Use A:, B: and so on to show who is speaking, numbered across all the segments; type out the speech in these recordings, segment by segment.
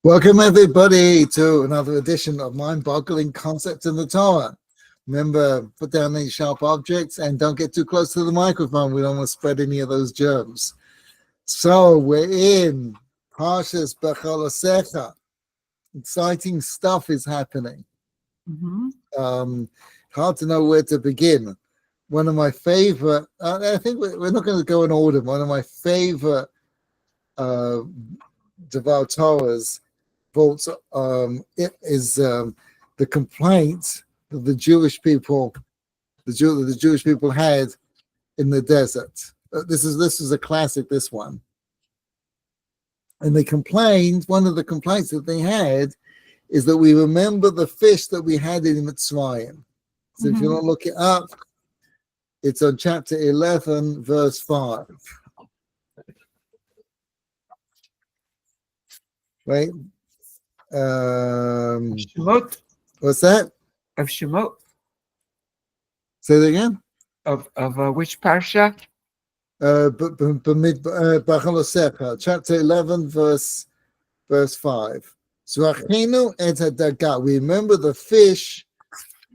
A: Welcome, everybody, to another edition of Mind-Boggling Concepts in the Torah. Remember, put down any sharp objects and don't get too close to the microphone. We don't want to spread any of those germs. So we're in Parsha Behalosecha. Exciting stuff is happening. Hard to know where to begin. One of my favorite, I think we're not going to go in order. One of my favorite Devar Torahs it is the complaint that the Jewish people had in the desert. This is a classic, this one. And they complained, one of the complaints that they had is that we remember the fish that we had in Mitzrayim. So if you don't look it up, it's on chapter 11, verse 5. Right?
B: Shemot.
A: What's that?
B: Of Shemot.
A: Say it again.
B: Of which parsha?
A: Behalosecha, chapter 11, verse 5. Zrachinu et hadaga. We remember the fish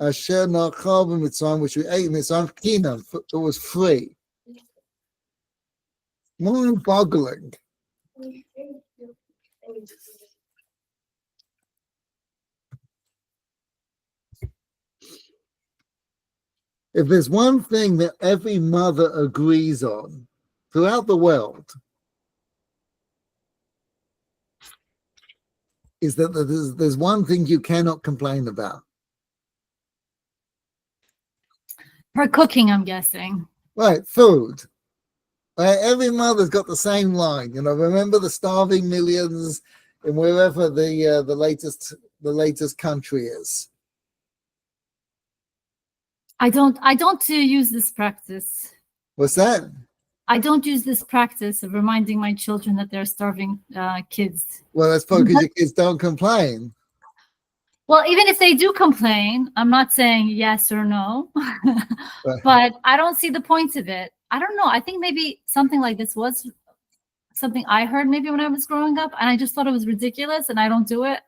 A: asher nachal b'Mitzrayim, which we ate in Mitzrayim, kinam. It was free. Mind-boggling. If there's one thing that every mother agrees on throughout the world, is that there's one thing you cannot complain about.
C: For cooking, I'm guessing.
A: Right, food. Right, every mother's got the same line. Remember the starving millions in wherever the latest country is.
C: I don't use this practice.
A: What's that?
C: I don't use this practice of reminding my children that they're starving kids.
A: Well, that's probably because your kids don't complain.
C: Well, even if they do complain, I'm not saying yes or no, but I don't see the point of it. I don't know. I think maybe something like this was something I heard maybe when I was growing up, and I just thought it was ridiculous, and I don't do it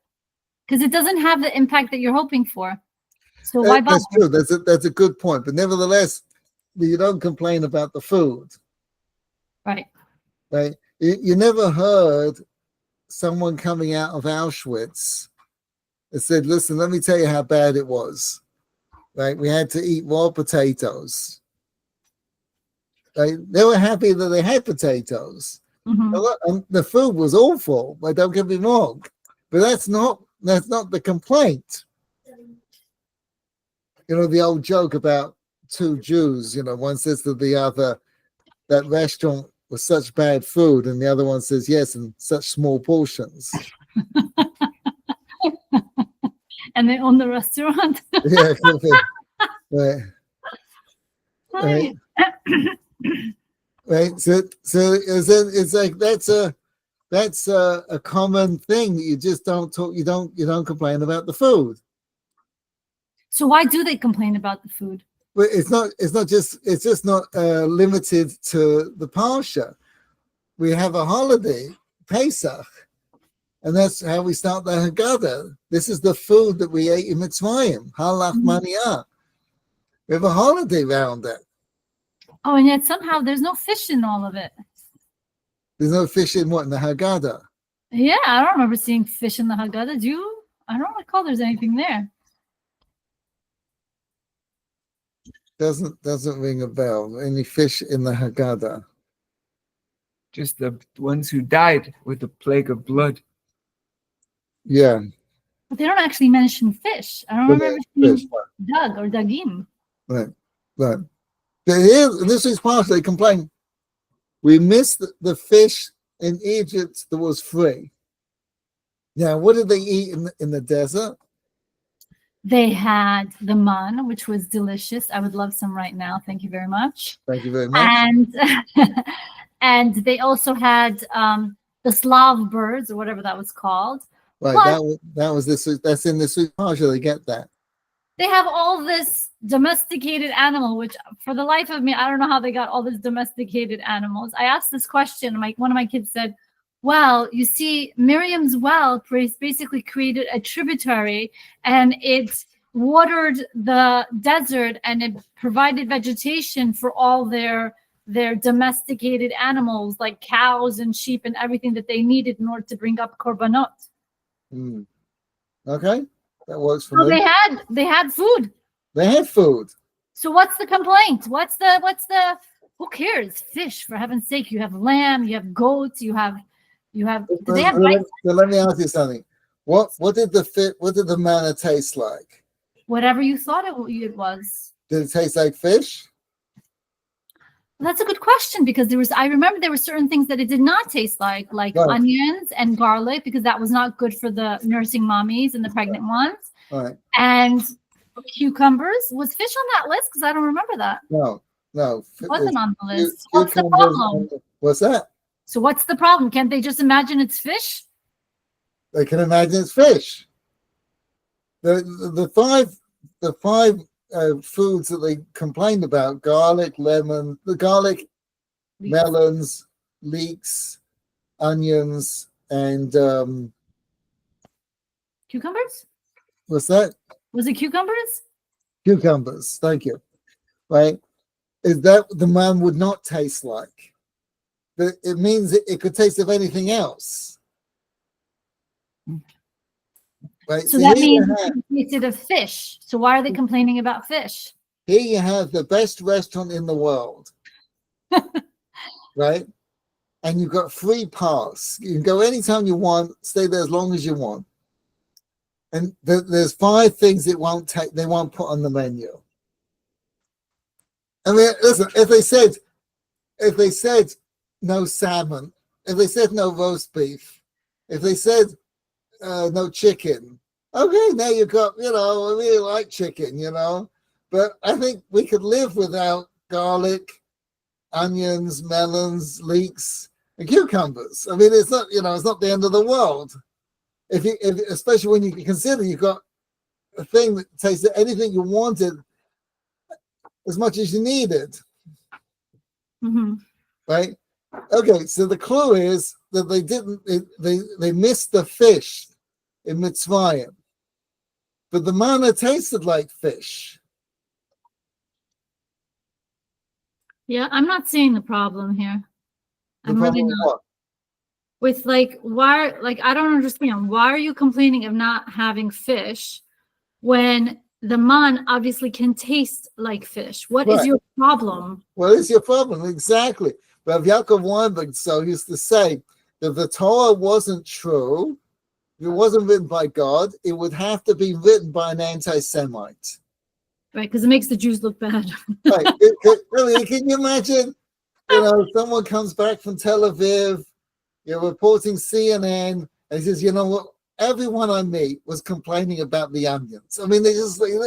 C: because it doesn't have the impact that you're hoping for. So why bother?
A: That's true. That's a good point. But nevertheless, you don't complain about the food.
C: Right.
A: Right. You never heard someone coming out of Auschwitz and said, listen, let me tell you how bad it was. Right. We had to eat raw potatoes. Right. They were happy that they had potatoes. And the food was awful. But don't get me wrong. But that's not the complaint. The old joke about two Jews, one says to the other, that restaurant was such bad food, and the other one says, yes, in such small portions.
C: And they own the restaurant.
A: Yeah, right. Right. Right. So it's like that's a common thing that you just don't talk. You don't complain about the food.
C: So why do they complain about the food?
A: But it's just not limited to the Parsha. We have a holiday, Pesach, and that's how we start the Haggadah. This is the food that we ate in Mitzrayim, halach maniyah. We have a holiday around it.
C: Oh, and yet somehow there's no fish in all of it.
A: There's no fish in what? In the Haggadah?
C: Yeah, I don't remember seeing fish in the Haggadah. Do you? I don't recall there's anything there.
A: Doesn't ring a bell. Any fish in the Haggadah?
B: Just the ones who died with the plague of blood.
A: Yeah.
C: But they don't actually mention fish. I don't remember seeing Doug or Dagim.
A: Right. But here, this is part they complain. We missed the fish in Egypt that was free. Now, what did they eat in the desert?
C: They had the man, which was delicious. I would love some right now. Thank you very much.
A: Thank you very much.
C: And they also had the Slav birds, or whatever that was called.
A: Right,
C: Plus,
A: that's in the sweet Parsha. They get that.
C: They have all this domesticated animal, which for the life of me, I don't know how they got all this domesticated animals. I asked this question. One of my kids said, well, you see, Miriam's well basically created a tributary, and it watered the desert, and it provided vegetation for all their domesticated animals like cows and sheep and everything that they needed in order to bring up korbanot.
A: Hmm. Okay, that works for
C: So
A: me.
C: they had food.
A: They had food.
C: So what's the complaint? What's the who cares? Fish, for heaven's sake. You have lamb, you have goats, you have do they have rice?
A: So let me ask you something. What did the manna taste like?
C: Whatever you thought it was.
A: Did it taste like fish?
C: Well, that's a good question, because I remember there were certain things that it did not taste like
A: Right.
C: onions and garlic, because that was not good for the nursing mommies and the pregnant ones.
A: All right.
C: And cucumbers. Was fish on that list? Because I don't remember that.
A: No.
C: It wasn't on the list.
A: Cu-
C: What's the
A: cucumbers-
C: problem?
A: What's that?
C: So what's the problem? Can't they just imagine it's fish?
A: They can imagine it's fish. The five foods that they complained about: garlic, melons, leeks, onions, and
C: Cucumbers?
A: what's that?
C: Was it cucumbers?
A: Cucumbers. Thank you. Right? Is that the man would not taste like? But it means it could taste of anything else. Right?
C: So that
A: here
C: means
A: you have-
C: it tasted of fish. So why are they complaining about fish?
A: here you have the best restaurant in the world. Right? And you've got free pass. You can go anytime you want, stay there as long as you want. And there's 5 things they won't put on the menu. I mean, listen, if they said no salmon, if they said no roast beef, if they said no chicken, okay, now you've got, I really like chicken, but I think we could live without garlic, onions, melons, leeks, and cucumbers. I mean, it's not, it's not the end of the world. Especially when you consider you've got a thing that tasted anything you wanted as much as you needed.
C: Mm-hmm.
A: Right? Okay, so the clue is that they missed the fish in Mitzrayim, but the manna tasted like fish.
C: Yeah, I'm not seeing the problem here.
A: The
C: I'm really
A: problem
C: not. With why, I don't understand. Why are you complaining of not having fish when the man obviously can taste like fish? What is
A: Right.
C: your problem?
A: What is your problem? Exactly. Rav Yaakov Weinberg used to say that if the Torah wasn't true, if it wasn't written by God, it would have to be written by an anti-Semite.
C: Right, because it makes the Jews look bad.
A: Right. Really, can you imagine, someone comes back from Tel Aviv, you're reporting CNN, and he says, what? Everyone I meet was complaining about the onions. I mean, they just they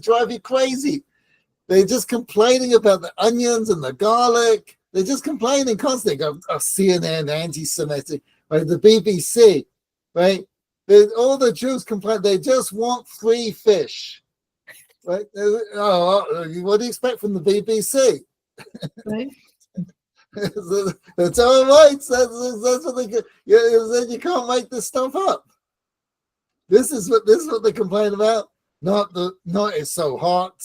A: drive you crazy. They're just complaining about the onions and the garlic. They're just complaining constantly. CNN, anti-Semitic, right? The BBC, right? All the Jews complain. They just want free fish, right? What do you expect from the BBC?
C: Right.
A: That's all right. That's what they. You can't make this stuff up. This is what they complain about. Not it's so hot.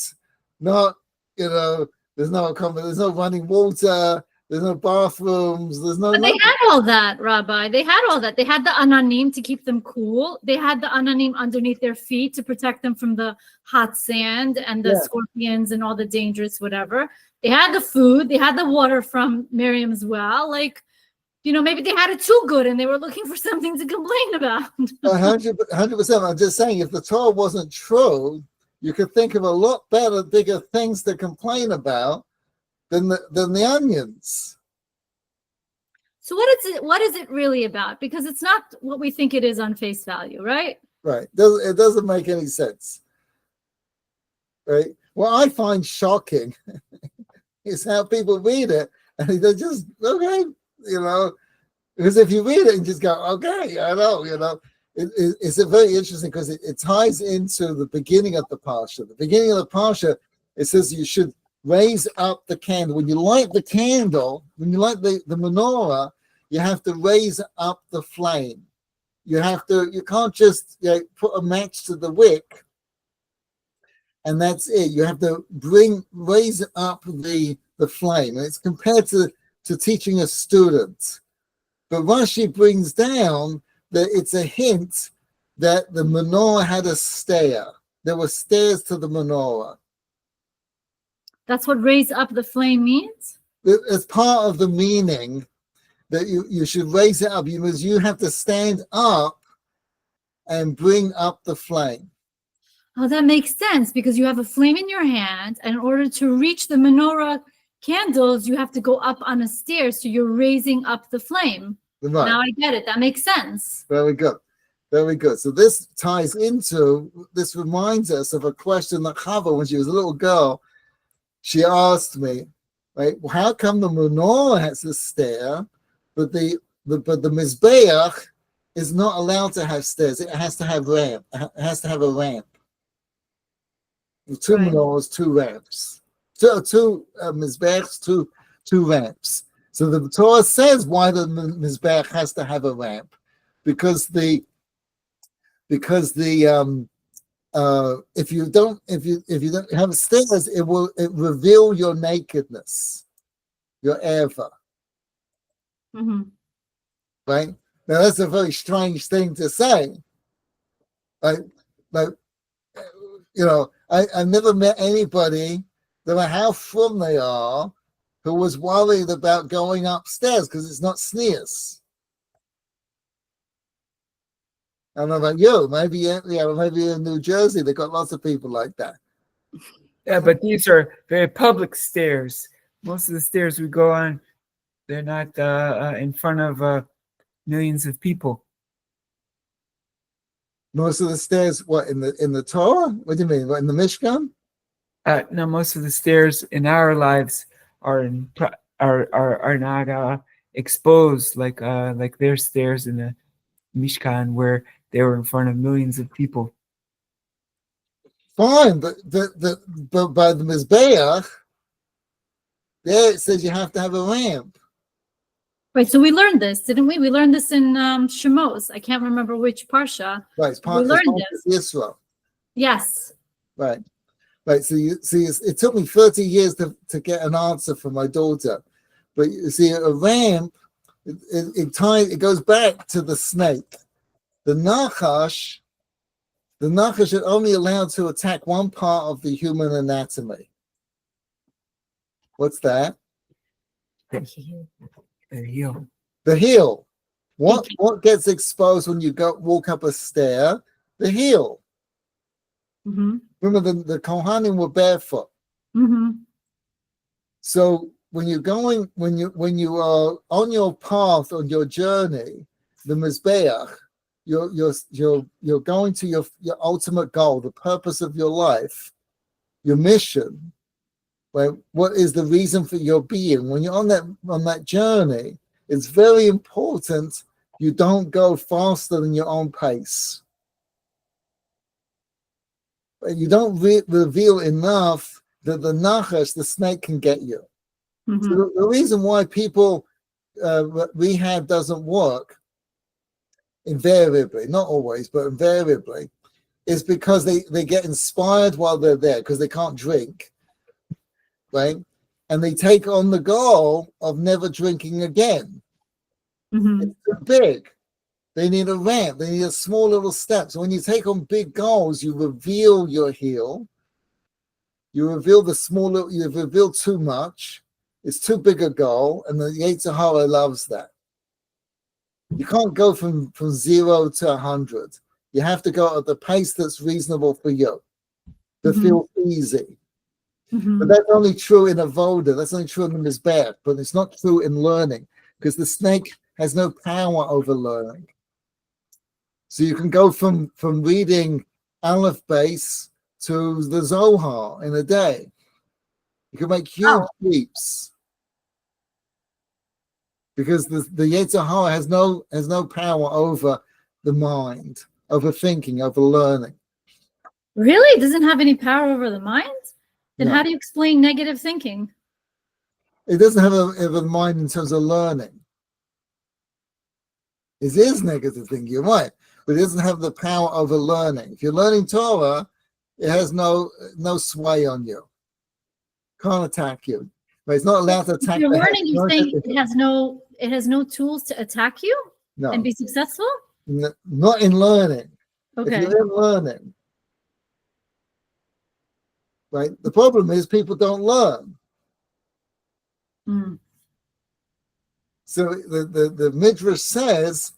A: Not there's no running water. There's no bathrooms. There's no.
C: But they had all that, Rabbi. They had all that. They had the ananim to keep them cool. They had the ananim underneath their feet to protect them from the hot sand and the scorpions and all the dangerous whatever. They had the food. They had the water from Miriam's well. Maybe they had it too good and they were looking for something to complain about.
A: 100%. I'm just saying, if the Torah wasn't true, you could think of a lot bigger things to complain about than the onions.
C: So what is it really about? Because it's not what we think it is on face value, right?
A: Right. It doesn't make any sense. Right. What I find shocking is how people read it and they're just, okay, because if you read it and just go, okay, I know, it's a very interesting because it ties into the beginning of the Parsha. The beginning of the Parsha, it says you should raise up the candle. When you light the candle, when you light the menorah, you have to raise up the flame. You can't just put a match to the wick and that's it. You have to raise up the flame. And it's compared to teaching a student. But Rashi brings down that it's a hint that the menorah had a stair. There were stairs to the menorah.
C: That's what raise up the flame means?
A: As part of the meaning that you should raise it up, because you have to stand up and bring up the flame.
C: Oh, that makes sense, because you have a flame in your hand, and in order to reach the menorah candles, you have to go up on a stair, so you're raising up the flame.
A: Right.
C: Now I get it. That makes sense.
A: Very good. Very good. So this reminds us of a question that Chava, when she was a little girl, she asked me, right, how come the menorah has a stair, but the Mizbeach is not allowed to have stairs? It has to have ramp. It has to have a ramp. Two menorahs, two ramps. Two Mizbeachs, two ramps. So the Torah says why the Mizbeach has to have a ramp, because if you don't have stairs, it reveal your nakedness, your erva.
C: Mm-hmm.
A: Right? Now that's a very strange thing to say. Like I've never met anybody, no matter how from they are, who was worried about going upstairs because it's not sneers. I don't know about you. Maybe in New Jersey they got lots of people like that.
B: Yeah, but these are very public stairs. Most of the stairs we go on, they're not in front of millions of people.
A: Most of the stairs, what, in the Torah? What do you mean? What, in the Mishkan?
B: No, most of the stairs in our lives are not exposed like their stairs in the Mishkan, where they were in front of millions of people.
A: Fine, but by the Mizbeach, there it says you have to have a ramp.
C: Right, so we learned this, didn't we? We learned this in Shemos. I can't remember which Parsha.
A: Right, it's part of Israel.
C: Yes.
A: Right. So you see, it took me 30 years to get an answer from my daughter. But you see, a ramp, it goes back to the snake. The Nachash are only allowed to attack one part of the human anatomy. What's that?
B: The heel.
A: The heel. What gets exposed when you walk up a stair? The heel.
C: Mm-hmm.
A: Remember, the Kohanim were barefoot.
C: Mm-hmm.
A: So when you are on your path, on your journey, the Mizbeach, you're going to your ultimate goal, the purpose of your life, your mission. Right? What is the reason for your being? When you're on that journey, it's very important you don't go faster than your own pace. You don't reveal enough that the nachash, the snake, can get you. Mm-hmm. So the reason why people rehab doesn't work, invariably, not always, but invariably, is because they get inspired while they're there because they can't drink, right? And they take on the goal of never drinking again. Mm-hmm. It's too big. They need a ramp. They need a small little step. So when you take on big goals, you reveal your heel. You reveal the smaller. You reveal too much. It's too big a goal, and the Yetzer Hara loves that. You can't go from 0 to 100. You have to go at the pace that's reasonable for you, to feel easy. Mm-hmm. But that's only true in avoda. That's only true in the mizbeach. But it's not true in learning, because the snake has no power over learning. So you can go from reading Aleph base to the Zohar in a day. You can make huge leaps because the Yetzer Hara has no power over the mind, over thinking, over learning.
C: Really? It doesn't have any power over the mind? Then how do you explain negative thinking?
A: It doesn't have a mind in terms of learning. It is negative thinking, you're right, but it doesn't have the power over learning. If you're learning Torah, it has no sway on you. Can't attack you. But it's not allowed to
C: If
A: attack
C: you're
A: the head.
C: learning, you think it has no tools to attack you
A: No,
C: and be successful?
A: not in learning. If
C: Okay.
A: you're in learning, right? The problem is people don't learn.
C: Mm.
A: So the Midrash says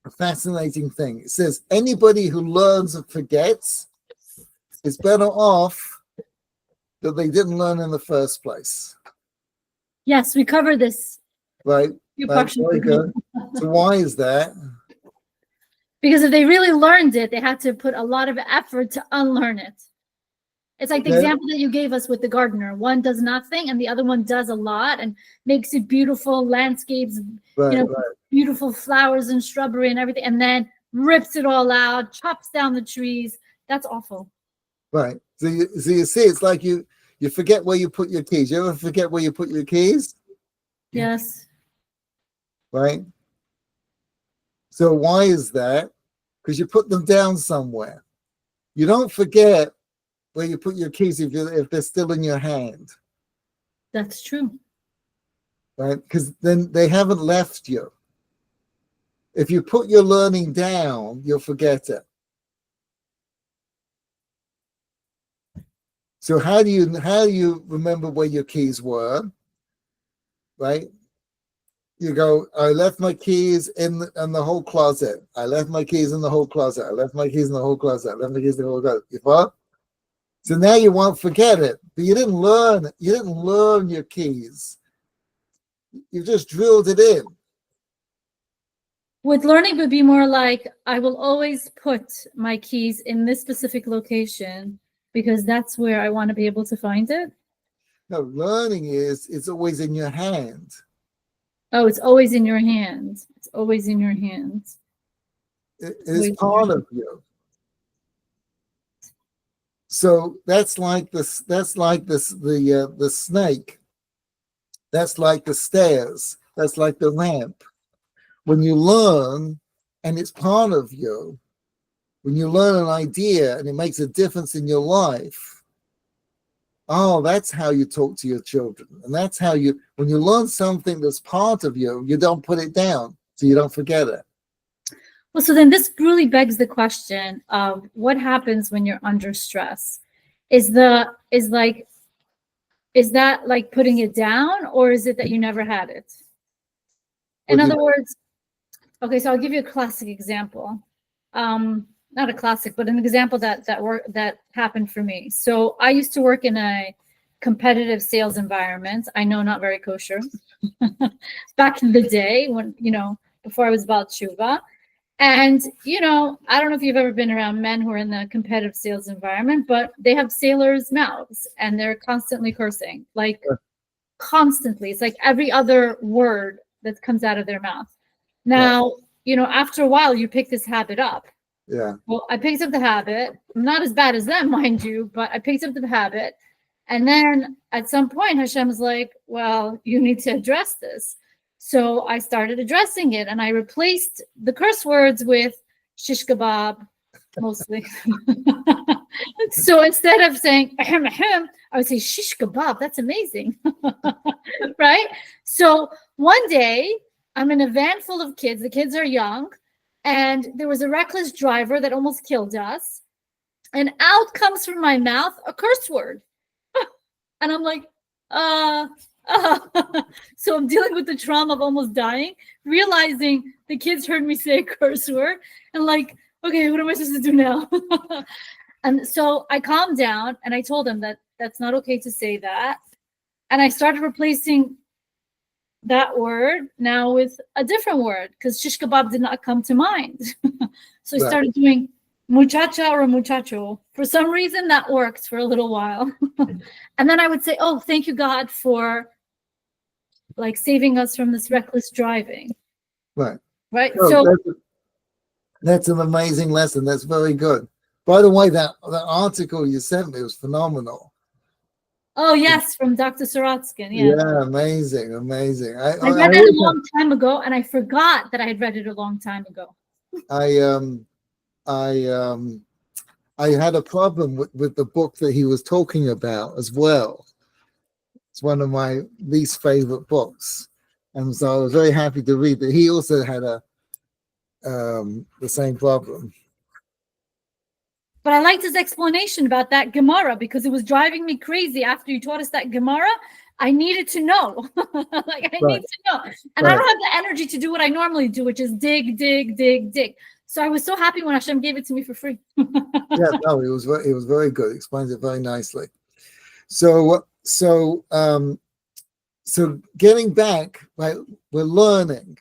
A: a fascinating thing. It says anybody who learns and forgets is better off that they didn't learn in the first place.
C: Yes, we covered this.
A: Right?
C: You
A: Right,
C: partially
A: very good. So why is that?
C: Because if they really learned it, they had to put a lot of effort to unlearn it. It's like the example that you gave us with the gardener. One does nothing and the other one does a lot and makes it beautiful landscapes,
A: Right.
C: beautiful flowers and shrubbery and everything, and then rips it all out, chops down the trees. That's awful.
A: Right. So you see, it's like you forget where you put your keys. You ever forget where you put your keys?
C: Yes.
A: Right. So why is that? Because you put them down somewhere. You don't forget where you put your keys if they're still in your hand.
C: That's true.
A: Right? Because then they haven't left you. If you put your learning down, you'll forget it. So how do you remember where your keys were? Right? You go, I left my keys in the whole closet. I left my keys in the whole closet. I left my keys in the whole closet. I left my keys in the whole closet. You follow? So now you won't forget it. But you didn't learn your keys. You just drilled it in.
C: With learning would be more like, I will always put my keys in this specific location because that's where I want to be able to find it.
A: No, learning is it's always in your hand.
C: Oh, it's always in your hands. It's always in your hands.
A: It is part of you. So that's like this. That's like this. The snake. That's like the stairs. That's like the ramp. When you learn, and it's part of you. When you learn an idea and it makes a difference in your life. Oh, that's how you talk to your children. And that's how when you learn something that's part of you, you don't put it down so you don't forget it.
C: Well, so then this really begs the question of what happens when you're under stress? Is that like putting it down, or is it that you never had it? In other words, okay, so I'll give you a classic example. Not a classic, but an example that happened for me. So I used to work in a competitive sales environment. I know, not very kosher. Back in the day when, before I was about tshuva. And, I don't know if you've ever been around men who are in the competitive sales environment, but they have sailors' mouths and they're constantly cursing, like constantly. It's like every other word that comes out of their mouth. Now, after a while, you pick this habit up.
A: Yeah.
C: Well, I picked up the habit. I'm not as bad as them, mind you, but I picked up the habit. And then at some point, Hashem was like, well, you need to address this. So I started addressing it, and I replaced the curse words with shish kebab, mostly. So instead of saying ahem, ahem, I would say shish kebab. That's amazing. Right? So one day, I'm in a van full of kids. The kids are young. And there was a reckless driver that almost killed us. And out comes from my mouth a curse word. And I'm like, So I'm dealing with the trauma of almost dying, realizing the kids heard me say a curse word. And like, okay, what am I supposed to do now? And so I calmed down and I told them that that's not okay to say that. And I started replacing that word now with a different word because shish kebab did not come to mind. So I started doing muchacha or muchacho. For some reason that worked for a little while. And then I would say, oh, thank you, God, for like saving us from this reckless driving.
A: Right.
C: So
A: that's an amazing lesson. That's very good. By the way, that article you sent me was phenomenal.
C: Oh yes, from Dr. Sorotskin. Yeah.
A: Yeah, amazing.
C: I read it a long time ago, and I forgot that I had read it a long time ago.
A: I had a problem with the book that he was talking about as well. It's one of my least favorite books, and so I was very happy to read that he also had the same problem.
C: But I liked his explanation about that Gemara because it was driving me crazy after you taught us that Gemara. I needed to know. Like I need to know. And I don't have the energy to do what I normally do, which is dig. So I was so happy when Hashem gave it to me for free.
A: Yeah, no, it was very good. It explains it very nicely. So getting back, right, we're learning.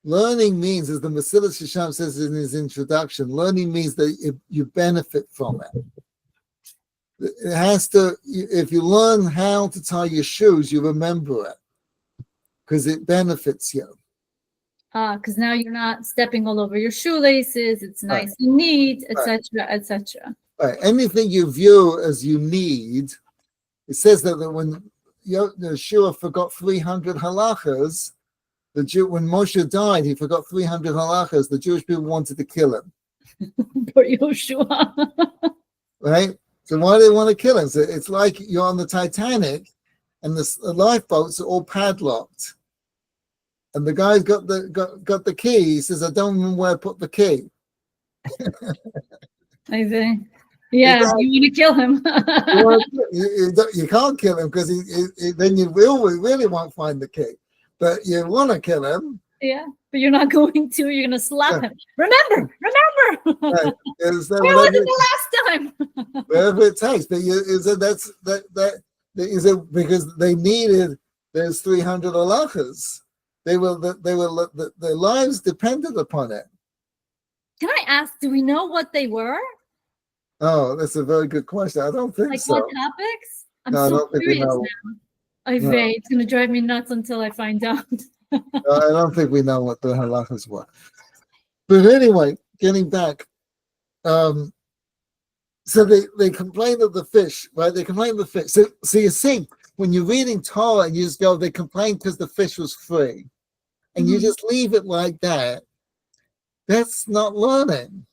A: Learning means, as the Mesilas Yesharim says in his introduction, learning means that you benefit from it. It has to, if you learn how to tie your shoes, you remember it because it benefits you.
C: Because now you're not stepping all over your shoelaces. It's nice and neat, etc., etc.
A: Right. Anything you view as you need, it says that when Yeshua forgot 300 halachas, when Moshe died, he forgot 300 halachas. The Jewish people wanted to kill him.
C: Poor Yeshua.
A: Right? So why do they want to kill him? So it's like you're on the Titanic and the lifeboats are all padlocked. And the guy's got the key. He says, I don't remember where I put the key.
C: I think. Yeah, you want to kill him.
A: You can't kill him because then you really won't find the key. But you want to kill him.
C: Yeah, but you're not going to. You're going to slap him. Remember.
A: Right.
C: Where was it the last time?
A: Wherever it takes. But because they needed those 300 halachas. Their lives depended upon it.
C: Can I ask, do we know what they were?
A: Oh, that's a very good question. I don't think so.
C: Like what topics? I'm
A: no,
C: so curious now. It's going to drive me nuts until I find out.
A: I don't think we know what the halachas were. But anyway, getting back. So they complain of the fish, right? They complain of the fish. So you see, when you're reading Torah and you just go, they complain because the fish was free. And you just leave it like that. That's not learning.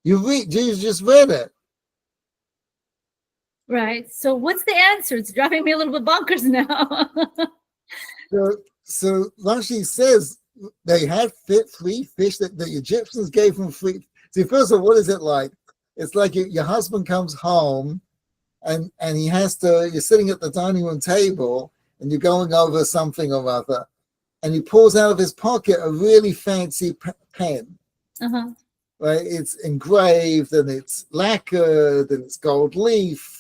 A: You just read it.
C: Right. So what's the answer? It's driving me a little bit bonkers now.
A: So Rashi says they had free fish that the Egyptians gave them free. See, first of all, what is it like? It's like your husband comes home and you're sitting at the dining room table and you're going over something or other, and he pulls out of his pocket a really fancy pen.
C: Uh-huh.
A: Right? It's engraved and it's lacquered and it's gold leaf.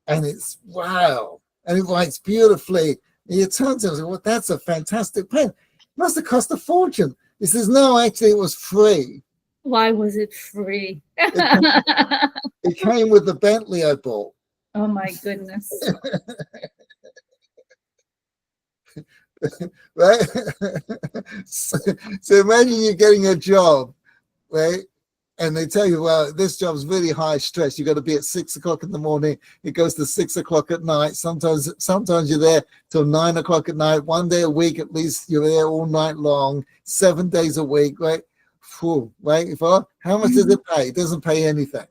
A: And it's wow, and it writes beautifully. And you turn to him and say, well, that's a fantastic pen. It must have cost a fortune. He says, no, actually, it was free.
C: Why was it free?
A: It came with the Bentley I bought.
C: Oh, my goodness.
A: Right? So imagine you're getting a job, right? And they tell you, well, this job's really high stress. You got to be at 6 o'clock in the morning. It goes to 6 o'clock at night. Sometimes you're there till 9 o'clock at night. One day a week, at least you're there all night long, 7 days a week, right? Whew, right? How much does it pay? It doesn't pay anything.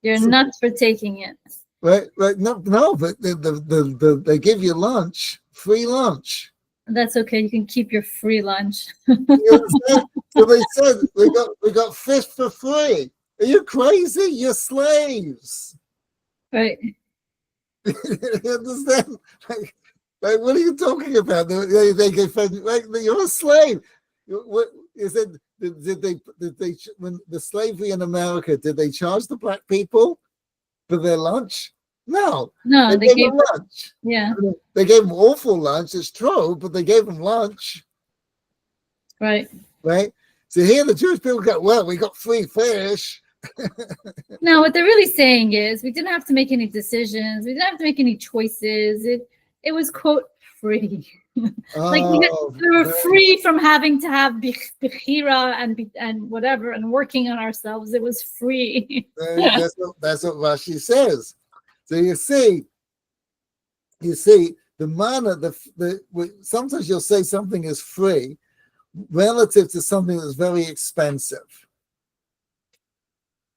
C: You're nuts for taking it.
A: Right? No, but they give you lunch, free lunch.
C: That's okay. You can keep your free lunch.
A: So they said we got fish for free. Are you crazy? You're slaves.
C: Right.
A: You understand? Like, what are you talking about? They get fed. Like, you're a slave. What is it? Did they when the slavery in America? Did they charge the black people for their lunch? No,
C: they gave
A: them lunch.
C: Yeah,
A: I mean, they gave them awful lunch. It's true, but they gave them lunch.
C: Right.
A: So here the Jewish people go, well, we got free fish.
C: No, what they're really saying is we didn't have to make any decisions. We didn't have to make any choices. It was, quote, free. Like we were free from having to have bechira and whatever and working on ourselves. It was free.
A: That's what Rashi says. So you see, you see, the manna, sometimes you'll say something is free relative to something that's very expensive.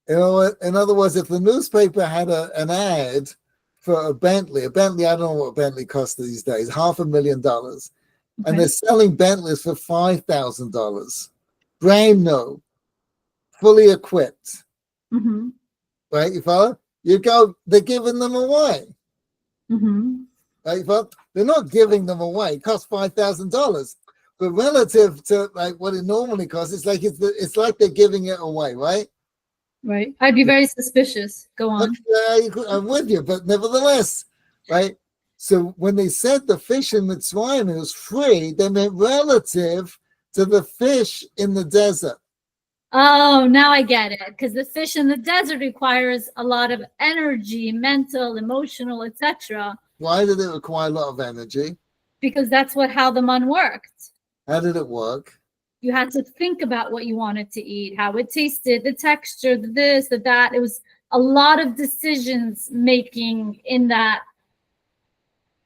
A: You know, in other words, if the newspaper had an ad for a Bentley, I don't know what a Bentley costs these days, $500,000, and they're selling Bentleys for $5,000, brand new, fully equipped.
C: Mm-hmm.
A: Right, you follow? You go, they're giving them away.
C: Mm-hmm.
A: Right, you follow? They're not giving them away. It costs $5,000, but relative to like what it normally costs, it's like they're giving it away, right?
C: Right. I'd be very suspicious. Go on.
A: I'm with you, but nevertheless, right? So when they said the fish in Mitzrayim was free, they meant relative to the fish in the desert.
C: Oh, now I get it. Because the fish in the desert requires a lot of energy, mental, emotional, etc.
A: Why did it require a lot of energy?
C: Because that's how the mun worked.
A: How did it work?
C: You had to think about what you wanted to eat, how it tasted, the texture, the this, the that. It was a lot of decisions making in that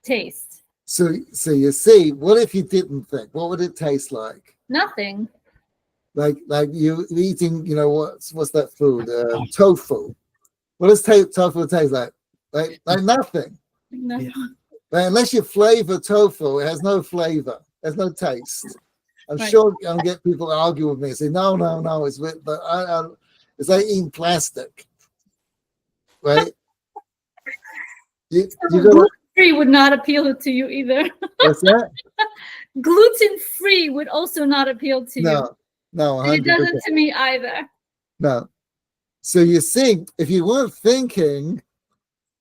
C: taste.
A: So you see, what if you didn't think? What would it taste like?
C: Nothing.
A: Like you eating, you know, what's that food? Tofu. What does tofu taste like? Like nothing.
C: Nothing.
A: Right? Unless you flavor tofu, it has no flavor. There's no taste. I'm
C: Right.
A: sure I'll get people to argue with me and say, no, it's but it's like eating plastic. Right?
C: Gluten-free would not appeal to you either.
A: What's that?
C: Gluten-free would also not appeal to you.
A: No, 100%.
C: It doesn't to me either.
A: No. So you see, if you weren't thinking,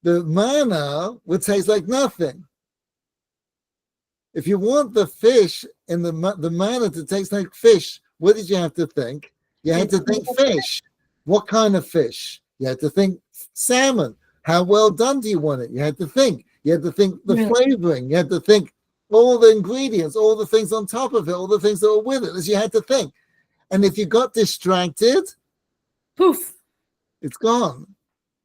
A: the manna would taste like nothing. If you want the fish and the manna to taste like fish, what did you have to think? You had to think fish. What kind of fish? You had to think salmon. How well done do you want it? You had to think. You had to think the flavoring. You had to think all the ingredients, all the things on top of it, all the things that were with it. As you had to think. And if you got distracted,
C: poof,
A: it's gone.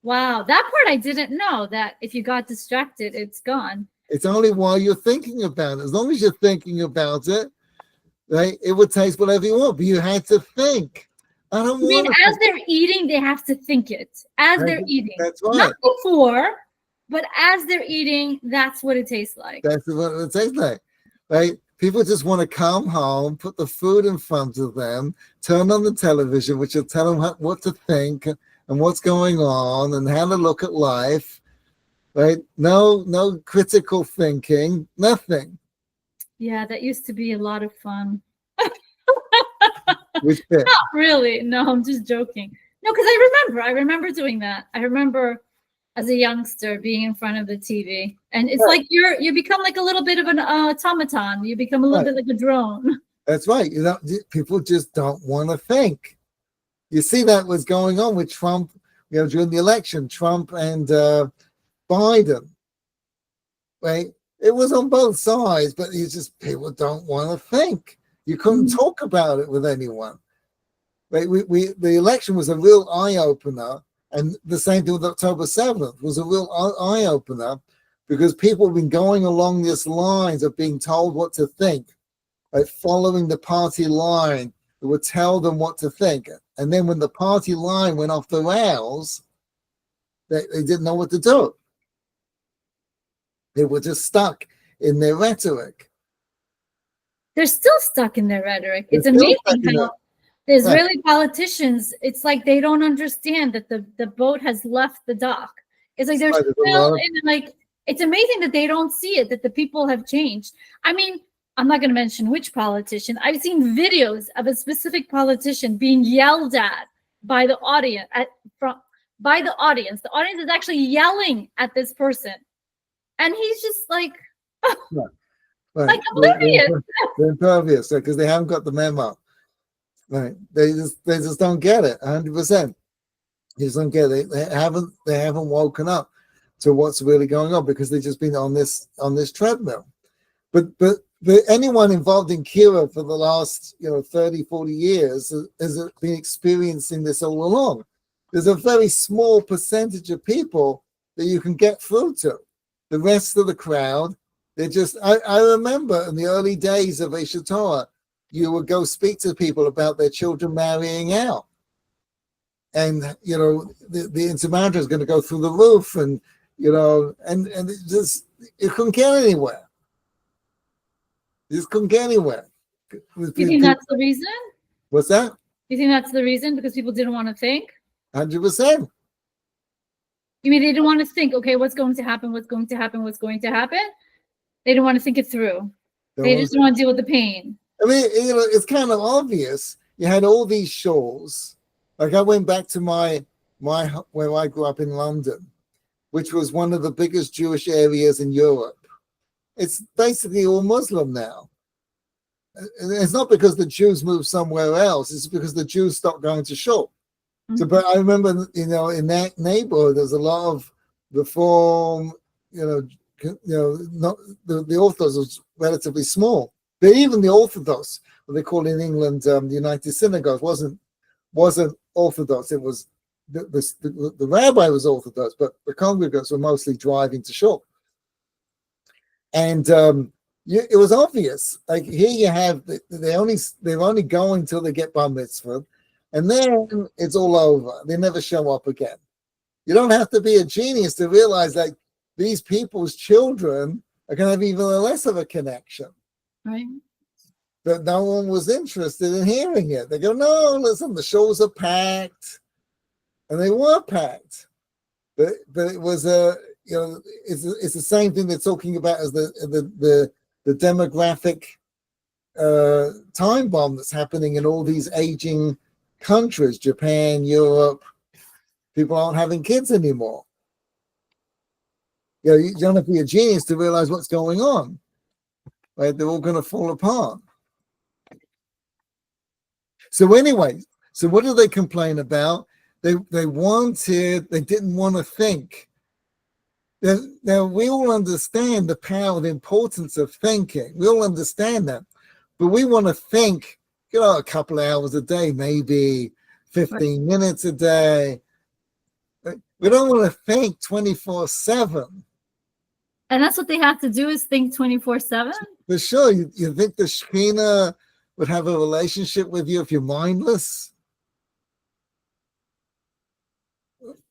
C: Wow, that part I didn't know, that if you got distracted, it's gone.
A: It's only while you're thinking about it. As long as you're thinking about it, right, it would taste whatever you want, but you had to think. I don't want to.
C: As they're eating, they have to think it. They're eating.
A: That's right.
C: Not before, but as they're eating, that's what it tastes like.
A: That's what it tastes like, right? People just want to come home, put the food in front of them, turn on the television, which will tell them what to think and what's going on and how to look at life, right? No critical thinking, nothing.
C: Yeah, that used to be a lot of fun.
A: Which bit?
C: Not really. No, I'm just joking. No, because I remember doing that. I remember as a youngster being in front of the TV, and it's like you become like a little bit of an automaton. You become a little bit like a drone.
A: That's right. You know, people just don't want to think. You see that was going on with Trump, you know, during the election, Trump and Biden, right? It was on both sides, but people don't want to think. You couldn't talk about it with anyone, right? The election was a real eye opener. And the same thing with October 7th was a real eye-opener because people have been going along this lines of being told what to think, right? Following the party line that would tell them what to think. And then when the party line went off the rails, they didn't know what to do. They were just stuck in their rhetoric.
C: They're still stuck in their rhetoric. It's amazing how the Israeli politicians, it's like they don't understand that the boat has left the dock. It's like they're still in it's amazing that they don't see it, that the people have changed. I mean, I'm not going to mention which politician. I've seen videos of a specific politician being yelled at by the audience. By the audience. The audience is actually yelling at this person. And he's just like, like oblivious.
A: They're impervious because they haven't got the memo. Right, they just don't get it. 100%. They just don't get it. They haven't woken up to what's really going on because they've just been on this treadmill. But anyone involved in Kira for the last 30, 40 years has been experiencing this all along. There's a very small percentage of people that you can get through to. the rest of the crowd, they're just, I remember in the early days of Eish Torah, you would go speak to people about their children marrying out. And, the intermarriage is going to go through the roof, and, and it couldn't get anywhere. You just couldn't get anywhere.
C: You think that's the reason?
A: What's that?
C: You think that's the reason? Because people didn't want to think?
A: 100%.
C: You mean they didn't want to think, okay, what's going to happen? What's going to happen? What's going to happen? They didn't want to think it through. They just didn't want to deal with the pain.
A: I mean, it's kind of obvious. You had all these shows. Like I went back to my where I grew up in London, which was one of the biggest Jewish areas in Europe. It's basically all Muslim now. And it's not because the Jews moved somewhere else. It's because the Jews stopped going to shul. Mm-hmm. So, but I remember, in that neighborhood, there's a lot of Reform. Not the Orthodox was relatively small. But even the Orthodox, what they call in England the United Synagogue, wasn't Orthodox. It was the rabbi was Orthodox, but the congregants were mostly driving to shul. And it was obvious. Like here, you have they're only going till they get bar mitzvah, and then it's all over. They never show up again. You don't have to be a genius to realize that these people's children are going to have even less of a connection.
C: Right.
A: That no one was interested in hearing it. They go, no, listen, the shows are packed, and they were packed. But it was it's the same thing they're talking about as the demographic time bomb that's happening in all these aging countries, Japan, Europe. People aren't having kids anymore. You don't have to be a genius to realize what's going on. Right? They're all going to fall apart. So anyway, what do they complain about? They didn't want to think. Now, we all understand the power, the importance of thinking. We all understand that. But we want to think, a couple of hours a day, maybe 15 minutes a day. We don't want to think 24/7.
C: And that's what they have to do is think 24/7?
A: For sure. You think the Shekhinah would have a relationship with you if you're mindless?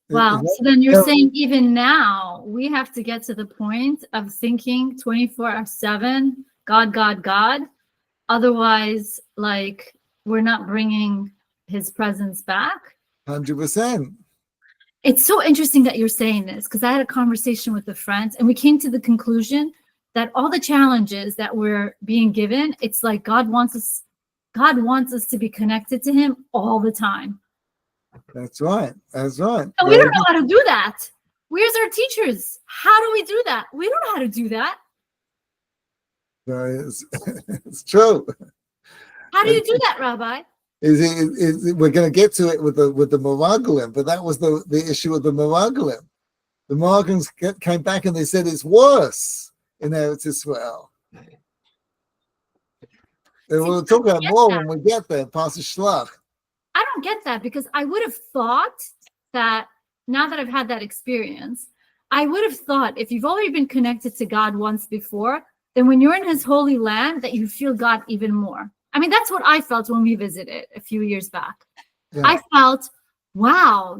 C: Wow. So then you're saying even now we have to get to the point of thinking 24/7, God, God, God. Otherwise, we're not bringing his presence back.
A: 100%.
C: It's so interesting that you're saying this because I had a conversation with a friend and we came to the conclusion that all the challenges that we're being given, it's like God wants us to be connected to him all the time.
A: That's right. That's right.
C: And we don't know how to do that. Where's our teachers? How do we do that? We don't know how to do that.
A: It's true.
C: How do you do that, Rabbi?
A: We're going to get to it with the Meraglim, but that was the issue with the Meraglim. The Meraglim came back and they said it's worse in Eretz Israel. And we'll talk about more when we get there, Parsha Shlach.
C: I don't get that because I would have thought that now that I've had that experience, I would have thought if you've already been connected to God once before, then when you're in his holy land, that you feel God even more. I mean, that's what I felt when we visited a few years back. Yeah. I felt, wow,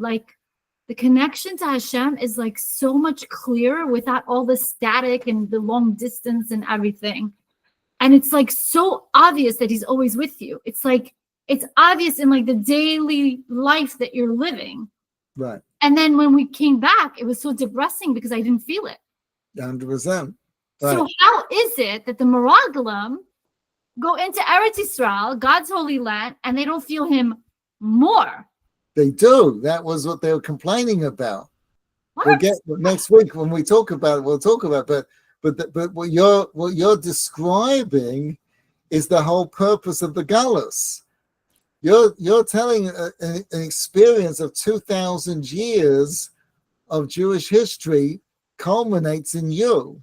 C: the connection to Hashem is so much clearer without all the static and the long distance and everything. And it's so obvious that he's always with you. It's obvious in the daily life that you're living.
A: Right.
C: And then when we came back, it was so depressing because I didn't feel it.
A: 100%.
C: Right. So how is it that the Meraglim go into Eretz Yisrael, God's holy land, and they don't feel him more?
A: They do. That was what they were complaining about.
C: What?
A: We'll get next week when we talk about it. We'll talk about it. But what you're describing is the whole purpose of the Galus. You're telling an experience of 2,000 years of Jewish history culminates in you.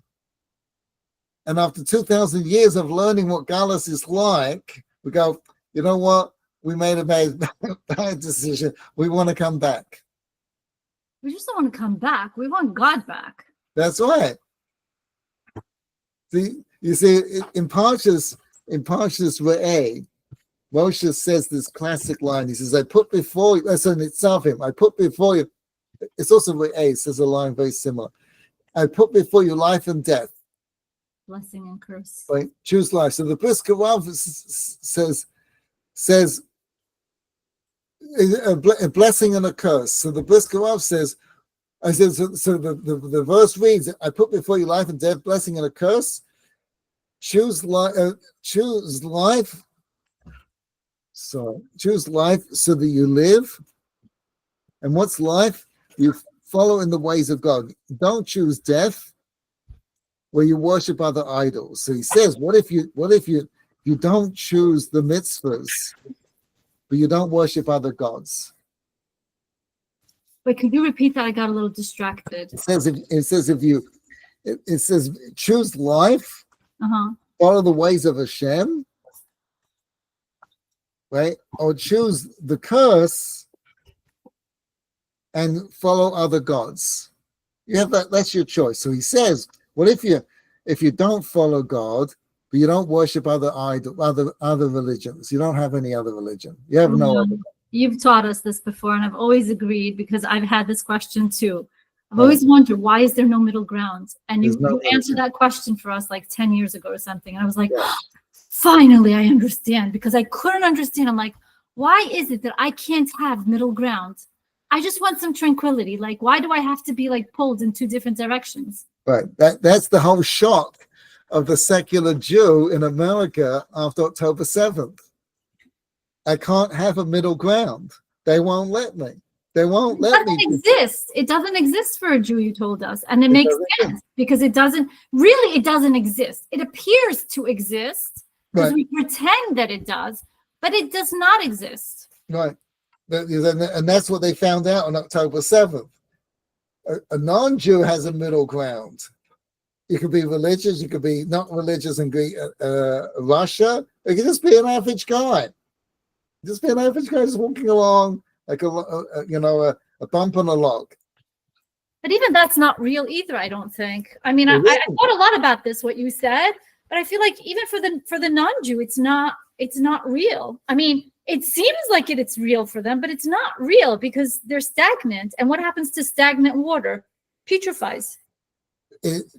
A: And after 2,000 years of learning what Galus is like, we go, you know what? We made a bad decision. We want to come back.
C: We just don't want to come back. We want God back.
A: That's right. You see, in Parshas Re'eh, Moshe says this classic line. He says, "I put before you." That's in Nitzavim. I put before you. It's also Re'eh says a line very similar. I put before you life and death.
C: Blessing and curse.
A: Right? Choose life. So the Brisker Rav says a blessing and a curse. So the Brisker Rav says, I said, so the verse reads, I put before you life and death, blessing and a curse. Choose life. Choose life so that you live. And what's life? You follow in the ways of God. Don't choose death where you worship other idols. So he says, what if you don't choose the mitzvahs, but you don't worship other gods?
C: Wait, could you repeat that? I got a little distracted.
A: It says choose life, follow the ways of Hashem, right? Or choose the curse and follow other gods. You have that's your choice. So he says, well, if you don't follow God, but you don't worship other religions, you don't have any other religion. You have no other God.
C: You've taught us this before, and I've always agreed because I've had this question too. I've always wondered, why is there no middle ground? And you answered that question for us like 10 years ago or something. And I was like, finally, I understand, because I couldn't understand. I'm like, why is it that I can't have middle ground? I just want some tranquility. Like, why do I have to be like pulled in two different directions?
A: Right. That's the whole shock of the secular Jew in America after October 7th. I can't have a middle ground. They won't let me. They won't let me.
C: It doesn't exist. It doesn't exist for a Jew, you told us. And it makes sense because it doesn't exist. It appears to exist because we pretend that it does, but it does not exist.
A: Right. And that's what they found out on October 7th. A non-Jew has a middle ground. You could be religious, you could be not religious in Russia, or you could just be an average guy. Just be an average guy just walking along like a bump on a log.
C: But even that's not real either, I don't think. I mean, I thought a lot about this, what you said, but I feel like even for the non-Jew, it's not real. I mean, it seems like it's real for them, but it's not real because they're stagnant. And what happens to stagnant water? Putrefies.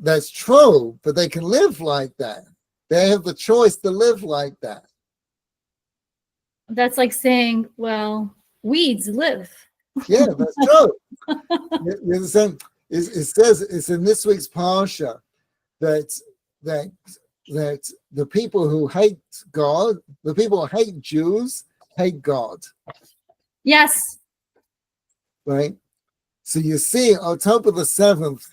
A: That's true, but they can live like that. They have the choice to live like that.
C: That's like saying, well, weeds live.
A: Yeah, that's true. It says it's in this week's Parsha that the people who hate God, the people who hate Jews, hate God.
C: Yes.
A: Right? So you see, October the 7th,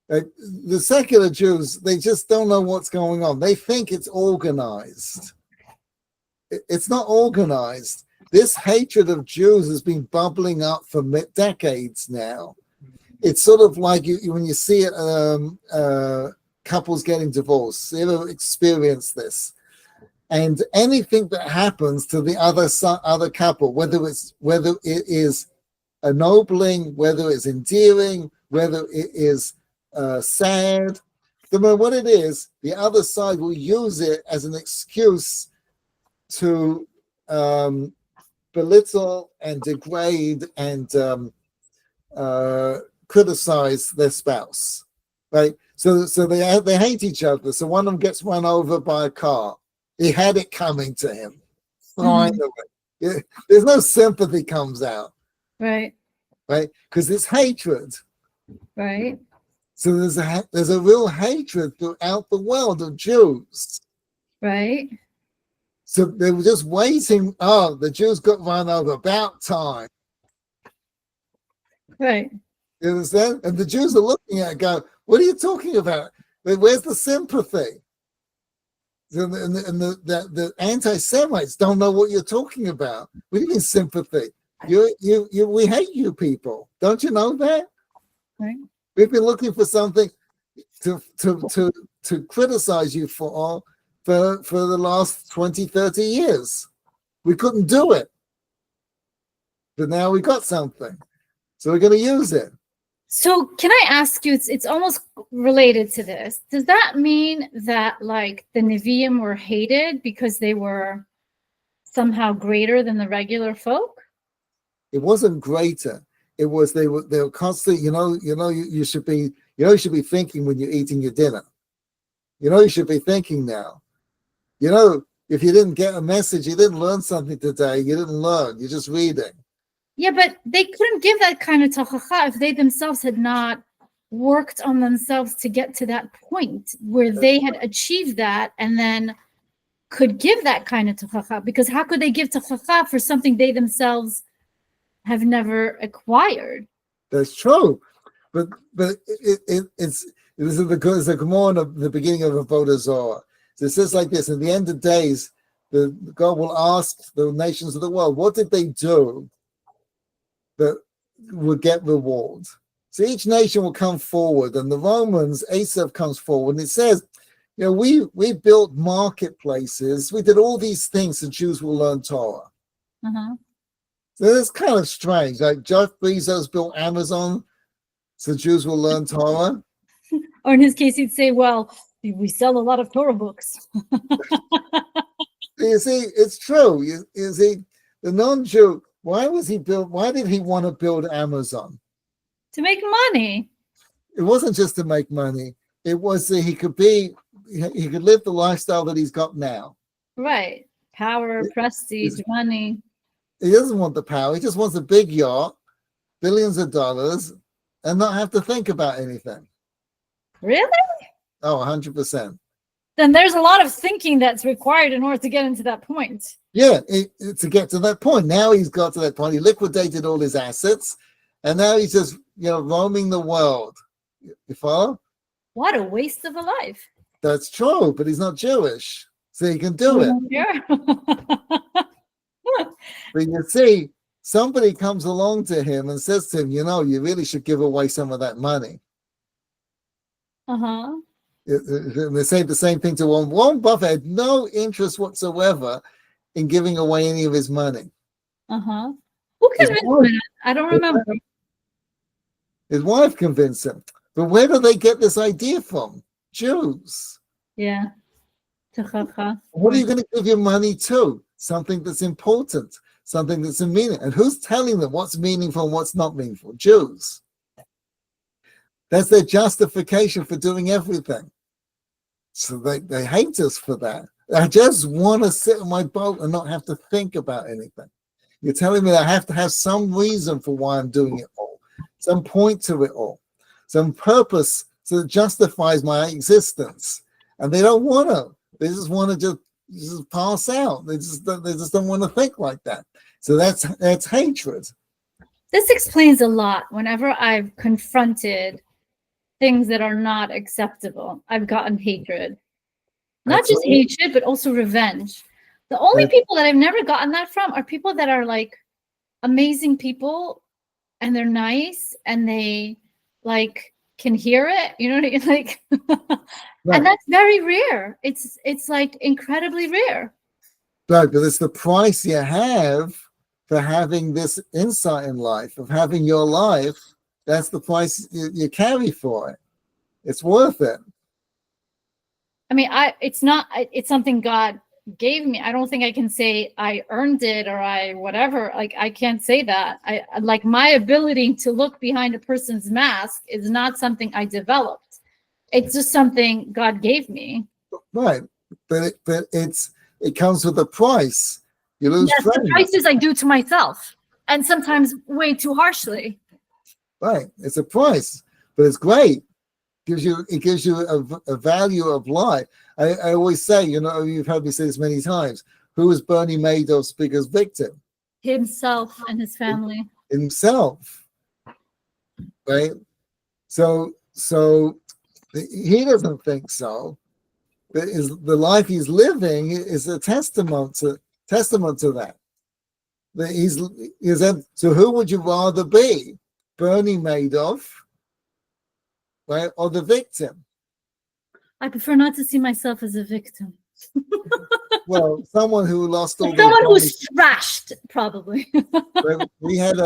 A: the secular Jews, they just don't know what's going on. They think it's organized. It's not organized. This hatred of Jews has been bubbling up for decades now. It's sort of like when you see couples getting divorced. You ever experience this? And anything that happens to the other couple, whether it is ennobling, whether it's endearing, whether it is sad, no matter what it is, the other side will use it as an excuse to belittle and degrade and criticize their spouse, right? So they hate each other. So one of them gets run over by a car. He had it coming to him. Finally, there's no sympathy comes out,
C: right?
A: Because there's hatred,
C: right?
A: So there's a real hatred throughout the world of Jews,
C: right?
A: So they were just waiting. Oh, the Jews got run over. About time.
C: Right.
A: You understand? And the Jews are looking at it going, what are you talking about? Where's the sympathy? And the anti-Semites don't know what you're talking about. What do you mean sympathy? We hate you people. Don't you know that?
C: Right.
A: We've been looking for something to criticize you for the last 20, 30 years. We couldn't do it. But now we got something. So we're going to use it.
C: So can I ask you, it's almost related to this. Does that mean that like the Nevi'im were hated because they were somehow greater than the regular folk?
A: It wasn't greater. It was they were constantly, you should be, you should be thinking when you're eating your dinner. You should be thinking now. If you didn't get a message, you didn't learn something today, you didn't learn, you're just reading.
C: Yeah, but they couldn't give that kind of tochacha if they themselves had not worked on themselves to get to that point where they had achieved that and then could give that kind of tochacha. Because how could they give tochacha for something they themselves have never acquired?
A: That's true. But it's this is the Gemara in the beginning of Avodah Zarah. So it says like this: in the end of days, God will ask the nations of the world, what did they do that will get reward? So each nation will come forward, and the Romans, Asaph comes forward, and it says, we built marketplaces, we did all these things, so Jews will learn Torah.
C: Uh-huh.
A: So it's kind of strange. Like Jeff Bezos built Amazon, so Jews will learn Torah.
C: Or in his case, he'd say, well, we sell a lot of Torah books.
A: You see, it's true. You see, the non-Jew, why did he want to build Amazon?
C: To make money.
A: It wasn't just to make money. It was that he could live the lifestyle that he's got now.
C: Right. Power, prestige, money.
A: He doesn't want the power. He just wants a big yacht, billions of dollars, and not have to think about anything.
C: Really?
A: Oh, 100%.
C: Then there's a lot of thinking that's required in order to get into that point.
A: Yeah, to get to that point. Now he's got to that point. He liquidated all his assets, and now he's just, roaming the world. You follow?
C: What a waste of a life.
A: That's true, but he's not Jewish, so he can do it.
C: Yeah.
A: But you see, somebody comes along to him and says to him, you really should give away some of that money.
C: Uh-huh.
A: And they say the same thing to Warren. Warren Buffett had no interest whatsoever in giving away any of his money.
C: Uh-huh. Who convinced him? I don't remember.
A: His wife convinced him. But where do they get this idea from? Jews.
C: Yeah.
A: What are you going to give your money to? Something that's important, something that's a meaning. And who's telling them what's meaningful and what's not meaningful? Jews. That's their justification for doing everything. So they hate us for that. I just want to sit in my boat and not have to think about anything. You're telling me that I have to have some reason for why I'm doing it all, some point to it all, some purpose so that justifies my existence. And they don't want to. They just want to just pass out. They just don't want to think like that. So that's hatred.
C: This explains a lot. Whenever I've confronted things that are not acceptable, I've gotten hatred. Not just hatred, but also revenge. The only people that I've never gotten that from are people that are like amazing people and they're nice and they like can hear it, you know what I mean? Like,
A: right.
C: And that's very rare. It's like incredibly rare.
A: Right, but it's the price you have for having this insight in life, of having your life. That's the price you carry for it. It's worth it.
C: I mean, it's something God gave me. I don't think I can say I earned it or I whatever. Like, I can't say that. I like my ability to look behind a person's mask is not something I developed. It's just something God gave me.
A: Right, but it comes with a price. You lose friends.
C: The prices I do to myself, and sometimes way too harshly.
A: Right, it's a price, but it's great. It gives you a value of life. I always say, you've heard me say this many times. Who is Bernie Madoff's biggest victim?
C: Himself and his family.
A: Himself, right? So he doesn't think so. The life he's living is a testament to that. So who would you rather be, Bernie Madoff, right, or the victim?
C: I prefer not to see myself as a victim.
A: Well, someone who lost all their
C: Someone
A: money.
C: who's trashed, probably.
A: We had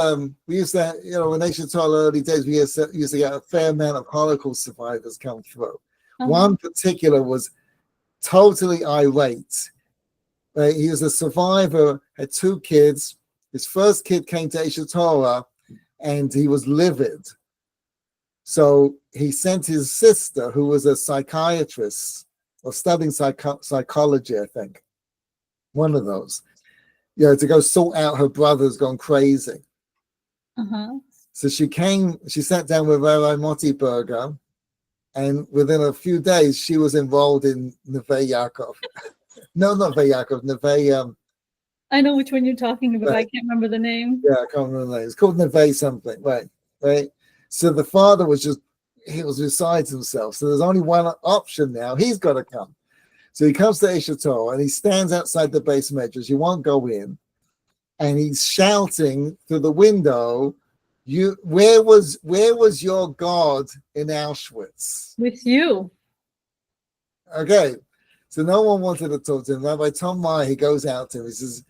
A: we used to, in Ancient Torah early days, we used to get a fair amount of Holocaust survivors come through. One particular was totally irate. He was a survivor, had 2 kids. His first kid came to Ancient Torah, and he was livid. So he sent his sister, who was a psychiatrist or studying psychology, I think, one of those, to go sort out her brother's gone crazy. So she sat down with Rabbi Moti Berger, and within a few days, she was involved in Neve Yaakov. No, not Neve Yaakov, Neve...
C: I know which one you're talking about. Right. I can't remember the name.
A: Yeah, I can't remember the name. It's called Neve something, right? So the father he was beside himself. So there's only one option now. He's got to come. So he comes to Ancient Torah and he stands outside the base measures. You won't go in. And he's shouting through the window, where was your God in Auschwitz?
C: With you.
A: Okay. So no one wanted to talk to him. Rabbi Tom Meyer, he goes out to him. He says,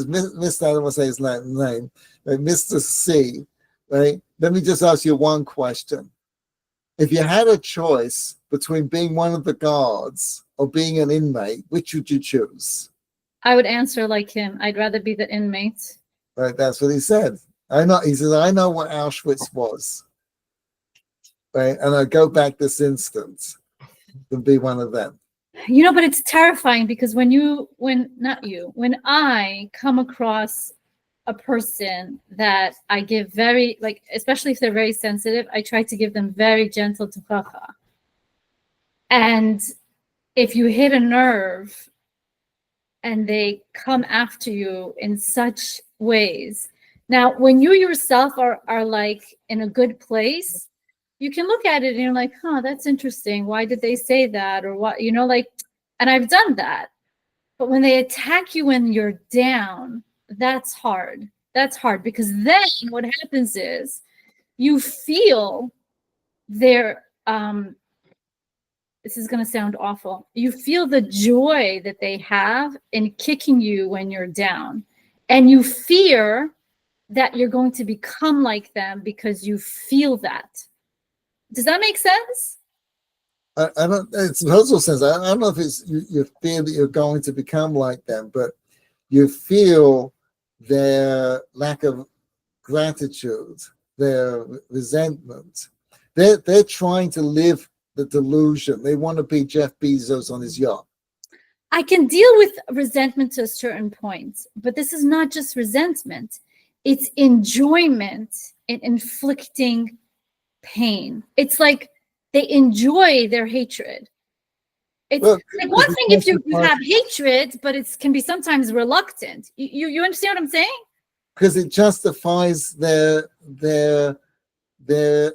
A: Mr. I don't want to say his name, right? Mr. C, right? Let me just ask you one question. If you had a choice between being one of the guards or being an inmate, which would you choose?
C: I would answer like him. I'd rather be the inmate.
A: Right, that's what he said. I know. He says, I know what Auschwitz was. Right, and I'd go back this instant and be one of them.
C: But it's terrifying because when I come across a person that I give very, especially if they're very sensitive, I try to give them very gentle tuchacha. And if you hit a nerve and they come after you in such ways, now when you yourself are like in a good place, you can look at it and you're like, that's interesting. Why did they say that? Or what, and I've done that. But when they attack you when you're down, that's hard. That's hard because then what happens is you feel their, this is going to sound awful. You feel the joy that they have in kicking you when you're down. And you fear that you're going to become like them because you feel that. Does that make sense?
A: I don't. It's also sense. I don't know if it's you feel that you're going to become like them, but you feel their lack of gratitude, their resentment. They're trying to live the delusion. They want to be Jeff Bezos on his yacht.
C: I can deal with resentment to a certain point, but this is not just resentment. It's enjoyment in inflicting pain. It's like they enjoy their hatred. It's like one thing if you have hatred, but it can be sometimes reluctant. You understand what I'm saying?
A: Because it justifies their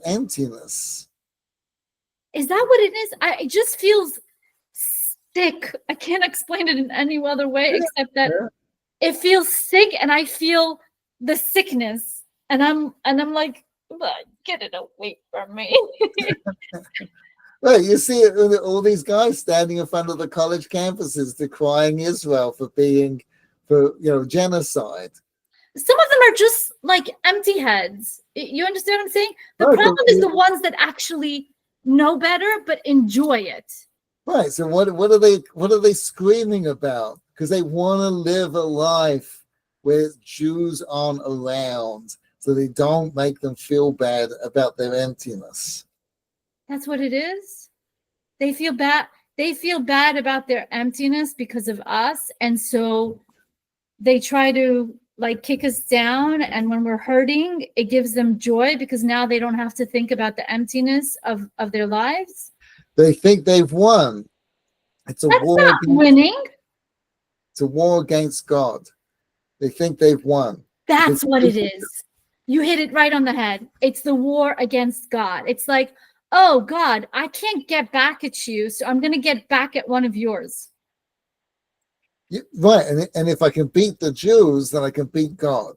A: emptiness.
C: Is that what it is? It just feels sick. I can't explain it in any other way except that it feels sick, and I feel the sickness, and I'm like, get it away from me.
A: Right, you see all these guys standing in front of the college campuses decrying Israel for genocide.
C: Some of them are just like empty heads. You understand what I'm saying? The problem is the ones that actually know better but enjoy it.
A: Right. So what are they screaming about? Because they want to live a life where Jews aren't around, so they don't make them feel bad about their emptiness.
C: That's what it is. They feel bad. They feel bad about their emptiness because of us, and so they try to kick us down. And when we're hurting, it gives them joy because now they don't have to think about the emptiness of their lives.
A: They think they've won. It's a war.
C: That's not winning.
A: It's a war against God. They think they've won.
C: That's what it is. You hit it right on the head. It's the war against God. It's like, oh, God, I can't get back at you, so I'm going to get back at one of yours.
A: Right. And if I can beat the Jews, then I can beat God.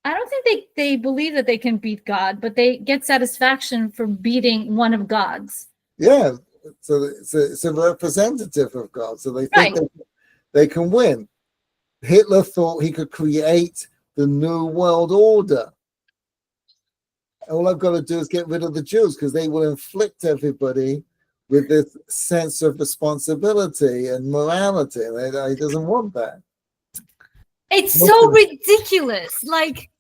C: I don't think they believe that they can beat God, but they get satisfaction for beating one of God's.
A: Yeah. it's a representative of God. So they think
C: Right.
A: they can win. Hitler thought he could create the new world order. All I've got to do is get rid of the Jews because they will inflict everybody with this sense of responsibility and morality. And he doesn't want that.
C: It's so ridiculous. Like,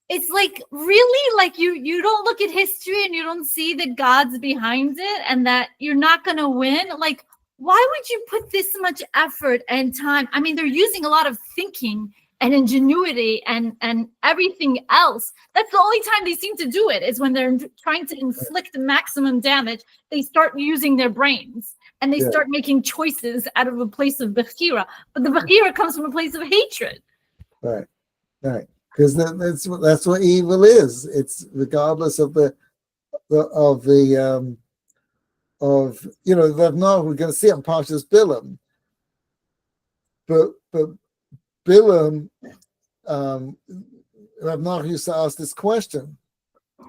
C: it's like, really, like you don't look at history and you don't see that God's behind it and that you're not going to win. Like, why would you put this much effort and time? I mean, they're using a lot of thinking and ingenuity and everything else. That's the only time they seem to do it, is when they're trying to inflict maximum damage. They start using their brains and they start making choices out of a place of bechira. But the bechira comes from a place of hatred.
A: Right. Because that's what evil is. It's regardless of the Rav Noah, we're going to see it on Parshas Bilam. But Bilam, Rav Noah used to ask this question.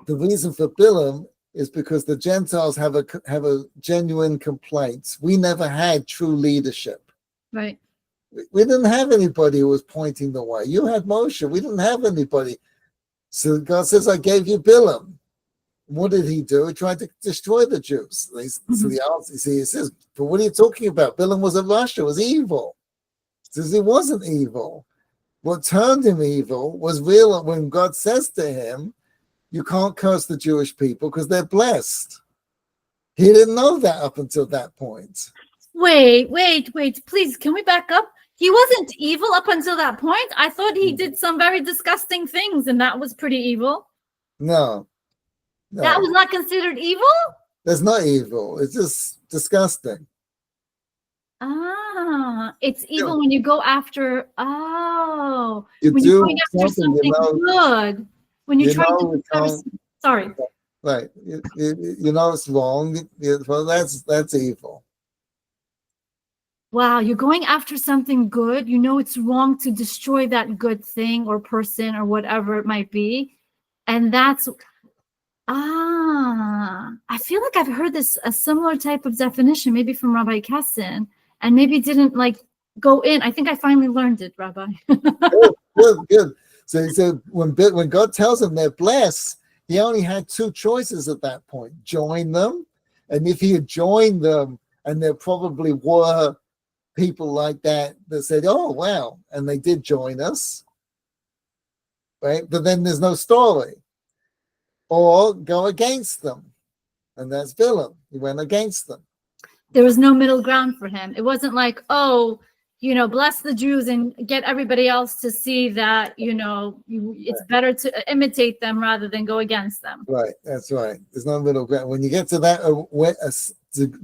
A: The reason for Bilam is because the Gentiles have a genuine complaint. We never had true leadership.
C: Right.
A: We didn't have anybody who was pointing the way. You had Moshe. We didn't have anybody. So God says, I gave you Bilam. What did he do? He tried to destroy the Jews. So the answer, he says, but what are you talking about? Bilam was a Russia, was evil. He says he wasn't evil. What turned him evil was real when God says to him, you can't curse the Jewish people because they're blessed. He didn't know that up until that point.
C: Wait, please, can we back up? He wasn't evil up until that point. I thought he did some very disgusting things, and that was pretty evil.
A: No.
C: That was not considered evil?
A: That's not evil. It's just disgusting.
C: It's evil when you go after, when
A: you're
C: you're
A: going
C: after something good. When you're trying to discover, sorry.
A: Right. You know it's wrong. Well, that's evil.
C: Wow, you're going after something good. You know it's wrong to destroy that good thing or person or whatever it might be. And that's, I feel like I've heard a similar type of definition, maybe from Rabbi Kessin, and maybe didn't go in. I think I finally learned it, Rabbi.
A: Good. So he said when God tells him they're blessed, he only had two choices at that point: join them, and if he had joined them, and there probably were people like that said, "Oh wow," and they did join us, right? But then there's no story, or go against them, and that's Bilam. He went against them.
C: There was no middle ground for him. It wasn't like, bless the Jews and get everybody else to see that, it's better to imitate them rather than go against them.
A: Right, that's right. There's no middle ground. When you get to that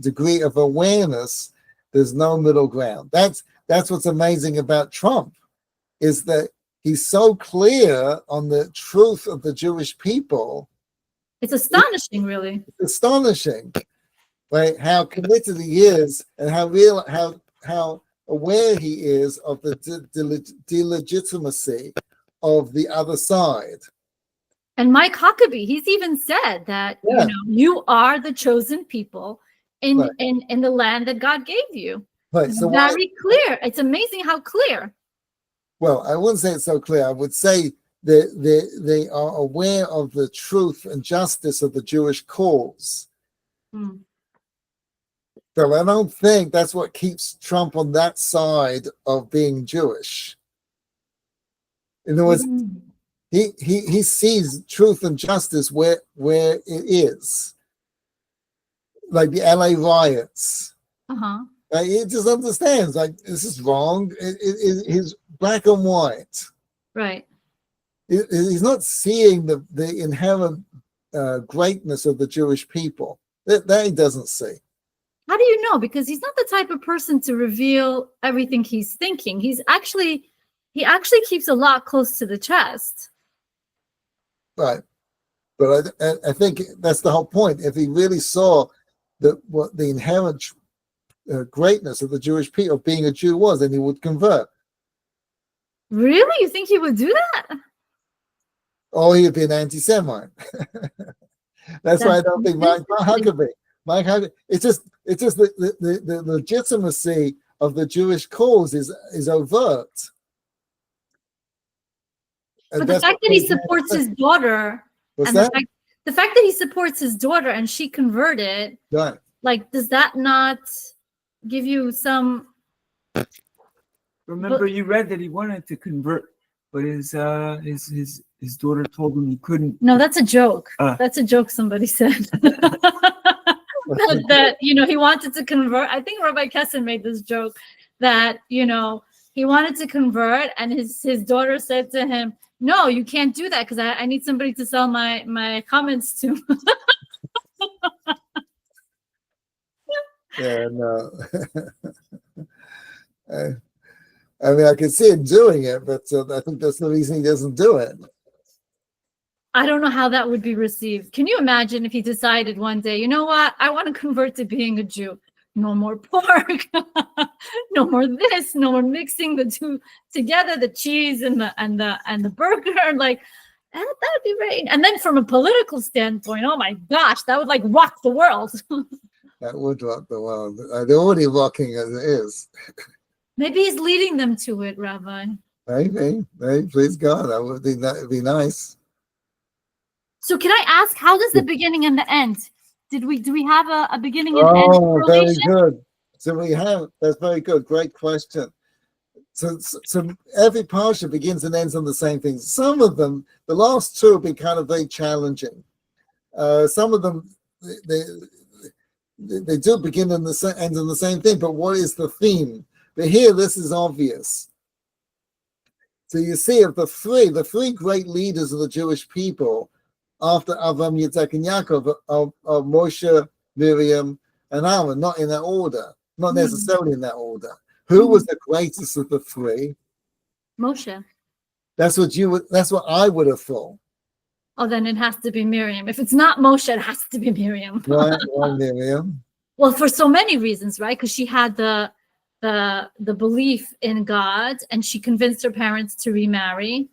A: degree of awareness, there's no middle ground. That's what's amazing about Trump, is that he's so clear on the truth of the Jewish people.
C: It's astonishing, really. It's
A: astonishing. Right, how committed he is, and how aware he is of the delegitimacy of the other side.
C: And Mike Huckabee, he's even said that you are the chosen people in the land that God gave you.
A: Right,
C: it's
A: so
C: very clear. It's amazing how clear.
A: Well, I wouldn't say it's so clear. I would say that they are aware of the truth and justice of the Jewish cause. So I don't think that's what keeps Trump on that side of being Jewish. In other words, he sees truth and justice where it is. Like the LA riots. Like, he just understands, like, this is wrong. It's black and white.
C: Right.
A: He's not seeing the inherent greatness of the Jewish people. That he doesn't see.
C: How do you know? Because he's not the type of person to reveal everything he's thinking. He actually keeps a lot close to the chest.
A: Right. But I think that's the whole point. If he really saw what the inherent greatness of the Jewish people, of being a Jew, was, then he would convert.
C: Really? You think he would do that?
A: Or he'd be an anti-Semite. That's why I don't think Mike Huckabee. Mike, it's just the legitimacy of the Jewish cause is overt.
C: But the fact that he supports his daughter,
A: What's
C: and
A: that?
C: the fact that he supports his daughter and she converted,
A: Right.
C: like, does that not give you some?
B: Remember, you read that he wanted to convert, but his daughter told him he couldn't.
C: No, that's a joke. That's a joke. Somebody said that he wanted to convert. I think Rabbi Kessin made this joke that he wanted to convert, and his daughter said to him, "No, you can't do that because I need somebody to sell my comments to."
A: Yeah, no. I mean, I can see him doing it, but I think that's the reason he doesn't do it.
C: I don't know how that would be received. Can you imagine if he decided one day, you know what, I want to convert to being a Jew? No more pork, no more this, no more mixing the two together, the cheese and the burger. Like that would be great. And then from a political standpoint, oh my gosh, that would like rock the world.
A: That would rock the world. They're already rocking as it is.
C: Maybe he's leading them to it, Rabbi.
A: Maybe, please God, that would be nice.
C: So can I ask, how does the beginning and the end? Do we have a beginning and end?
A: Oh, very good. So that's very good. Great question. So every parsha begins and ends on the same thing. Some of them, the last two, will be kind of very challenging. Some of them, they do begin and end on the same thing. But what is the theme? But here, this is obvious. So you see, of the three great leaders of the Jewish people after Avram, Yitzhak, and Yaakov are Moshe, Miriam, and Aaron, not in that order, not necessarily in that order. Who was the greatest of the three?
C: Moshe.
A: That's what I would have thought.
C: Oh, then it has to be Miriam. If it's not Moshe, it has to be Miriam.
A: Why Miriam?
C: Well, for so many reasons, right? Because she had the belief in God, and she convinced her parents to remarry.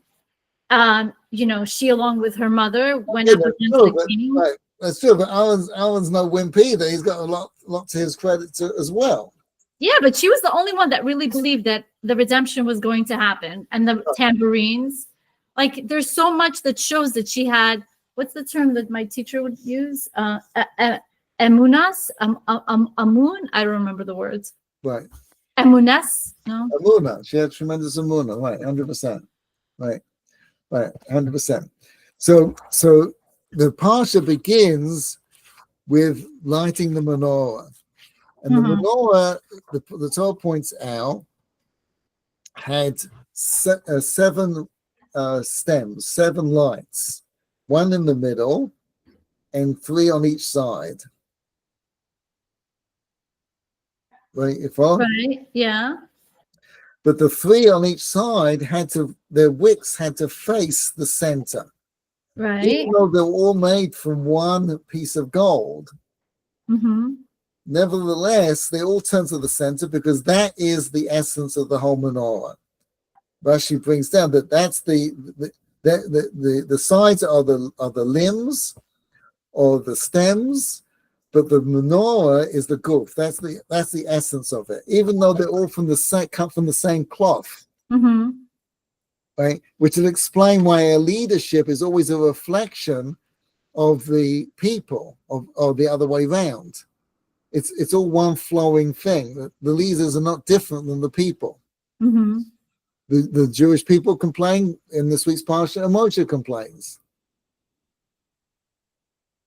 C: She, along with her mother, went up against the king.
A: Right. That's true, but Aaron's no wimp either. He's got a lot to his credit as well.
C: Yeah, but she was the only one that really believed that the redemption was going to happen, and the tambourines. Like, there's so much that shows that she had. What's the term that my teacher would use? Emunas, amun. I don't remember the words.
A: Right.
C: Emunes. No.
A: Amuna. She had tremendous amuna. Right. 100%. Right. 100%. So the parsha begins with lighting the menorah, and the menorah, the 12 points out, had seven stems, 7 lights, 1 in the middle, and 3 on each side. Right,
C: Right. Yeah.
A: But the 3 on each side their wicks had to face the center.
C: Right.
A: Even though they're all made from one piece of gold, nevertheless, they all turn to the center because that is the essence of the whole menorah. Rashi brings down that that's the sides are the limbs or the stems, but the menorah is the guf. That's the essence of it. Even though they're all come from the same cloth, right? Which will explain why a leadership is always a reflection of the people, or the other way around. It's all one flowing thing. The leaders are not different than the people. The Jewish people complain in this week's Parsha, and Moshe complains.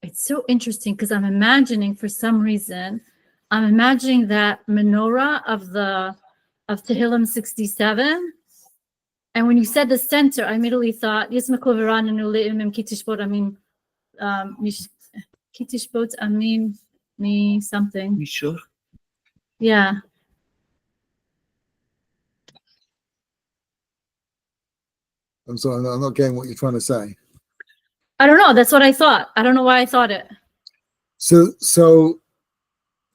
C: It's so interesting because I'm imagining, for some reason, that menorah of Tehillim 67. And when you said the center, I immediately thought, me something.
B: You sure?
C: Yeah.
A: I'm sorry, I'm not getting what you're trying to say.
C: I don't know. That's what I thought. I don't know why I thought it.
A: So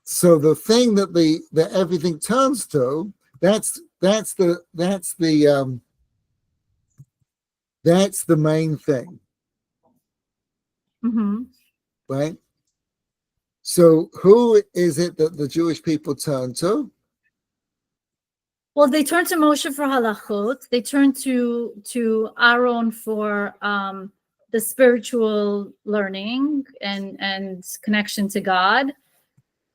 A: the thing that everything turns to, that's the main thing. Right? So who is it that the Jewish people turn to?
C: Well, they turn to Moshe for halachot. They turn to Aaron for the spiritual learning and connection to God.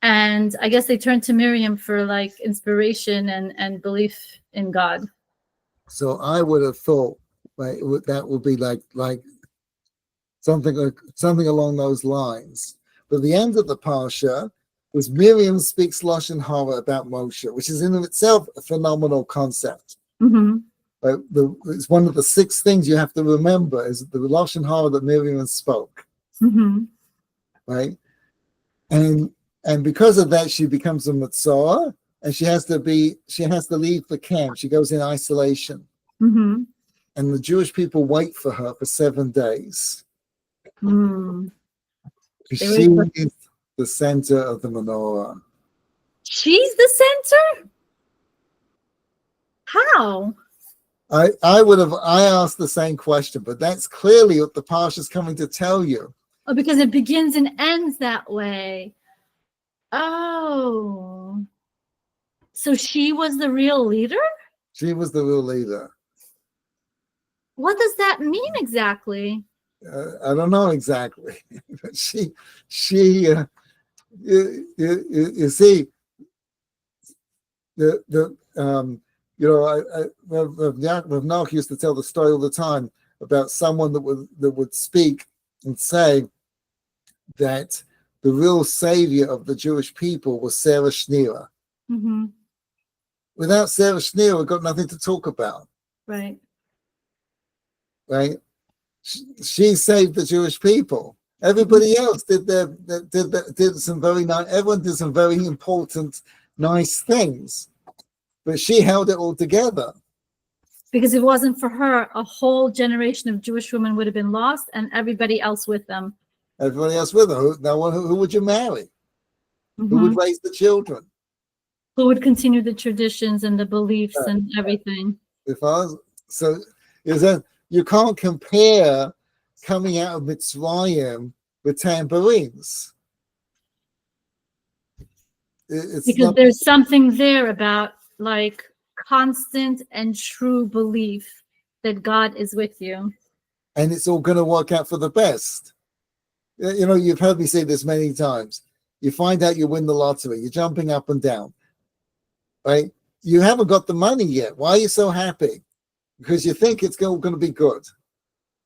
C: And I guess they turn to Miriam for like inspiration and belief in God.
A: So I would have thought, right, that would be like something along those lines. But the end of the parsha was Miriam speaks Lashon Hara about Moshe, which is in itself a phenomenal concept.
C: Mm-hmm.
A: It's one of the 6 things you have to remember is the Lashon Hara that Miriam spoke,
C: Mm-hmm.
A: right? And because of that, she becomes a Mitzvah, and she has to leave the camp. She goes in isolation,
C: Mm-hmm.
A: and the Jewish people wait for her for 7 days.
C: Mm.
A: She is the center of the menorah.
C: She's the center? How?
A: I asked the same question, but that's clearly what the parsha is coming to tell you.
C: Oh, because it begins and ends that way. Oh. So she was the real leader?
A: She was the real leader.
C: What does that mean exactly?
A: I don't know exactly, but she you see Rav Nach used to tell the story all the time about someone that would speak and say that the real savior of the Jewish people was Sarah Schneer.
C: Mm-hmm.
A: Without Sarah Schneer, we've got nothing to talk about.
C: Right.
A: Right? She saved the Jewish people. Everybody else did some very nice. Everyone did some very important, nice things, but she held it all together.
C: Because if it wasn't for her, a whole generation of Jewish women would have been lost, and everybody else with them.
A: Everybody else with her. Who would you marry?
C: Mm-hmm.
A: Who would raise the children?
C: Who would continue the traditions and the beliefs and everything?
A: So is that you can't compare coming out of Mitzrayim with tambourines.
C: Because there's something there about like constant and true belief that God is with you.
A: And it's all going to work out for the best. You know, you've heard me say this many times. You find out you win the lottery. You're jumping up and down. Right? You haven't got the money yet. Why are you so happy? Because you think it's going to be good.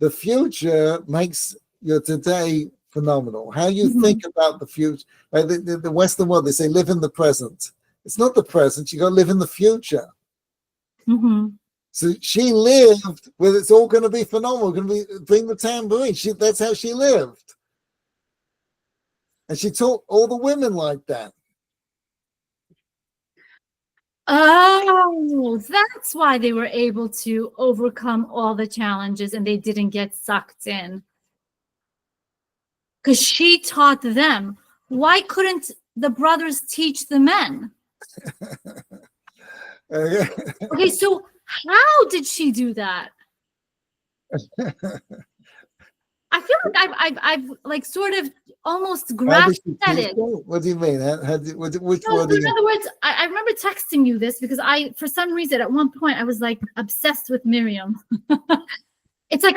A: The future makes your today phenomenal. How you think about the future. Right? The Western world, they say live in the present. It's not the present. You got to live in the future.
C: Mm-hmm.
A: So she lived with it's all going to be phenomenal. Going to be bring the tambourine. That's how she lived, and she taught all the women like that.
C: Oh, that's why they were able to overcome all the challenges and they didn't get sucked in. Because she taught them. Why couldn't the brothers teach the men? Okay, so how did she do that? I feel like I've like sort of almost grasped at it.
A: What do you mean? Which
C: no,
A: word?
C: In other words, I remember texting you this because for some reason, at one point, I was like obsessed with Miriam. It's like,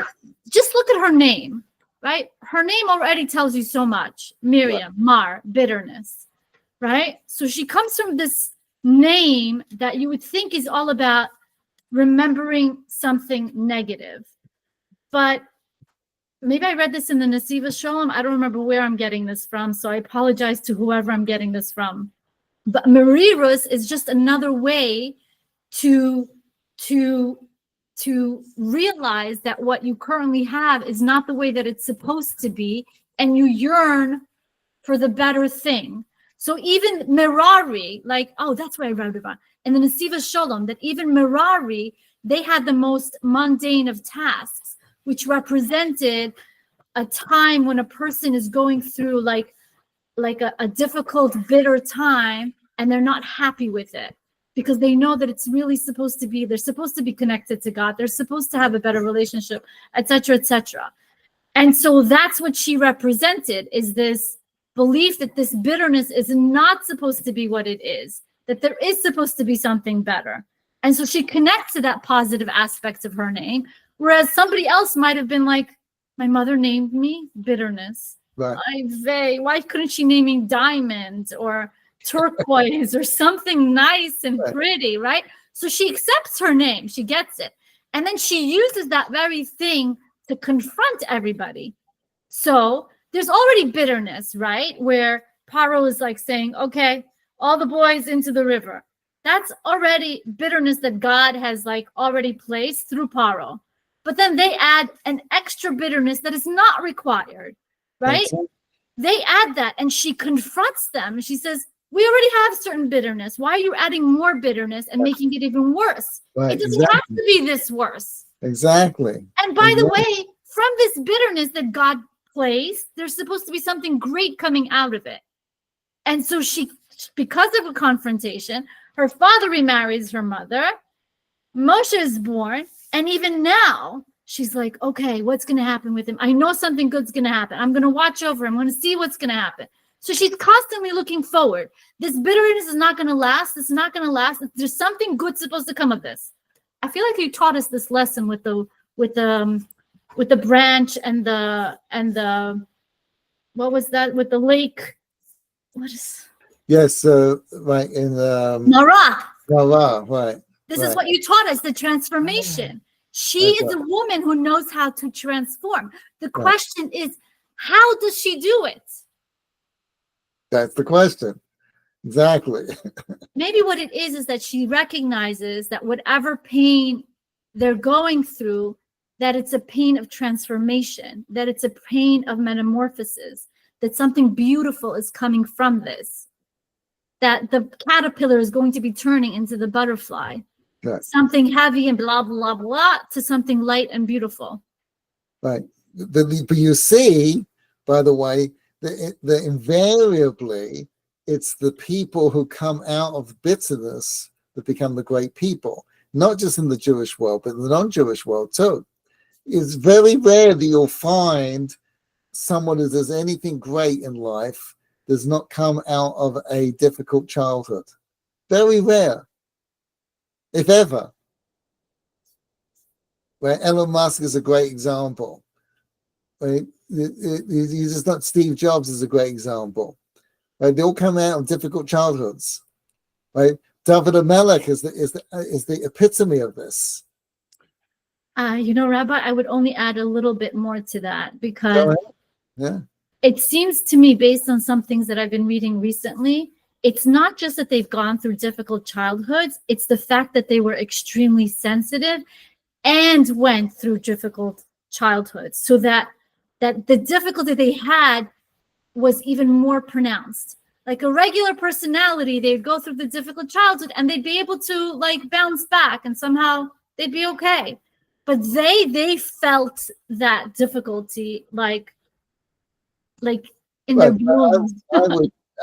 C: just look at her name, right? Her name already tells you so much. Miriam, Mar, bitterness, right? So she comes from this name that you would think is all about remembering something negative. But maybe I read this in the Nesiva Shalom. I don't remember where I'm getting this from, so I apologize to whoever I'm getting this from. But Merirus is just another way to realize that what you currently have is not the way that it's supposed to be, and you yearn for the better thing. So even Merari, like, oh, that's what I read about. And the Nesiva Shalom, that even Merari, they had the most mundane of tasks, which represented a time when a person is going through like a difficult, bitter time, and they're not happy with it because they know that it's really supposed to be, they're supposed to be connected to God. They're supposed to have a better relationship, etc., etc. And so that's what she represented, is this belief that this bitterness is not supposed to be what it is, that there is supposed to be something better. And so she connects to that positive aspect of her name, whereas somebody else might have been like, my mother named me bitterness.
A: Right.
C: Why couldn't she name me diamond or turquoise or something nice and pretty, right? So she accepts her name, she gets it. And then she uses that very thing to confront everybody. So there's already bitterness, right? Where Paro is like saying, okay, all the boys into the river. That's already bitterness that God has like already placed through Paro. But then they add an extra bitterness that is not required, right? They add that, and she confronts them. She says, we already have certain bitterness. Why are you adding more bitterness and making it even worse?
A: Right,
C: It doesn't have to be this worse.
A: Exactly.
C: And by the way, from this bitterness that God placed, there's supposed to be something great coming out of it. And so she, because of a confrontation, her father remarries her mother. Moshe is born. And even now, she's like, okay, what's going to happen with him? I know something good's going to happen. I'm going to watch over him. I'm going to see what's going to happen. So she's constantly looking forward. This bitterness is not going to last. It's not going to last. There's something good supposed to come of this. I feel like you taught us this lesson with the branch and the what was that with the lake? What is?
A: Yes, right in
C: Marah.
A: right.
C: This is what you taught us, the transformation. She is a woman who knows how to transform. The question is, how does she do it?
A: That's the question. Exactly.
C: Maybe what it is that she recognizes that whatever pain they're going through, that it's a pain of transformation, that it's a pain of metamorphosis, that something beautiful is coming from this, that the caterpillar is going to be turning into the butterfly.
A: Right.
C: Something heavy and blah, blah, blah, to something light and beautiful.
A: Right. But you see, by the way, that invariably it's the people who come out of bitterness that become the great people, not just in the Jewish world, but in the non-Jewish world too. It's very rare that you'll find someone who does anything great in life does not come out of a difficult childhood. Very rare. If ever. Right? Elon Musk is a great example. Right? He's just not. Steve Jobs is a great example. Right? They all come out of difficult childhoods. Right? David Amelech is the epitome of this.
C: Rabbi, I would only add a little bit more to that because
A: it
C: seems to me, based on some things that I've been reading recently, it's not just that they've gone through difficult childhoods, it's the fact that they were extremely sensitive and went through difficult childhoods, so that the difficulty they had was even more pronounced. Like a regular personality, they'd go through the difficult childhood and they'd be able to like bounce back and somehow they'd be okay. But they felt that difficulty like in their bones.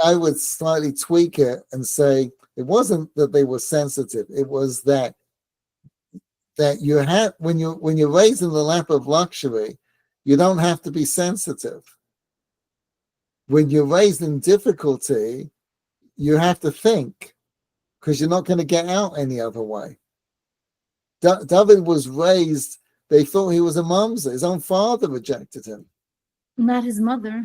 A: I would slightly tweak it and say it wasn't that they were sensitive. It was that you have when you're raised in the lap of luxury, you don't have to be sensitive. When you're raised in difficulty, you have to think because you're not going to get out any other way. David was raised, they thought he was a mamzer. His own father rejected him.
C: Not his mother.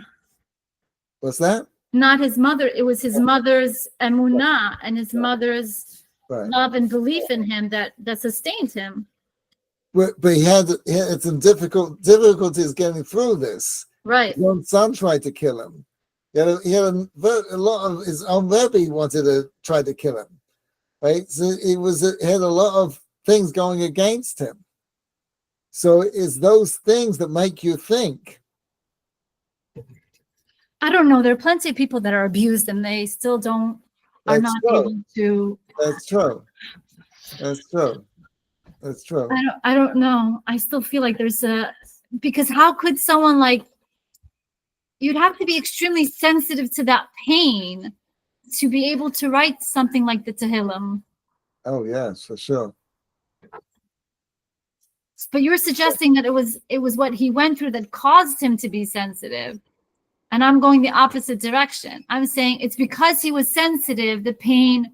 A: What's that?
C: Not his mother. It was his mother's emunah and his mother's love and belief in him that sustained him.
A: But he had some difficulties getting through this.
C: Right.
A: His own son tried to kill him. He had a lot of his own Rebbe wanted to try to kill him. Right. So he had a lot of things going against him. So it's those things that make you think.
C: I don't know. There are plenty of people that are abused and they still are not able to.
A: That's true. That's true. That's true.
C: I don't know. I still feel like because how could someone you'd have to be extremely sensitive to that pain to be able to write something like the Tehillim.
A: Oh yes, for sure.
C: But you're suggesting that it was what he went through that caused him to be sensitive. And I'm going the opposite direction. I'm saying it's because he was sensitive, the pain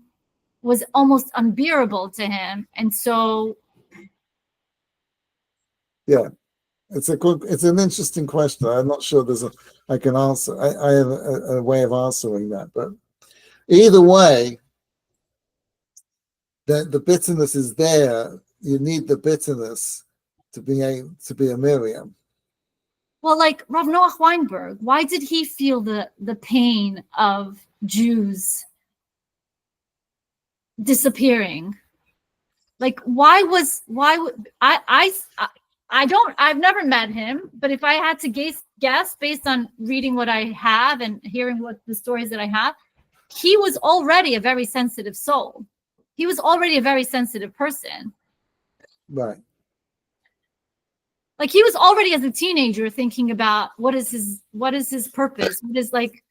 C: was almost unbearable to him. And so
A: it's an interesting question. I'm not sure I can answer. I have a way of answering that, but either way, the bitterness is there. You need the bitterness to be a Miriam.
C: well, like Rav Noach Weinberg, why did he feel the pain of Jews disappearing? Like, I've never met him, but if I had to guess based on reading what I have and hearing what the stories that I have, he was already a very sensitive soul. He was already a very sensitive person.
A: Right.
C: Like he was already as a teenager thinking about what is his purpose? What is like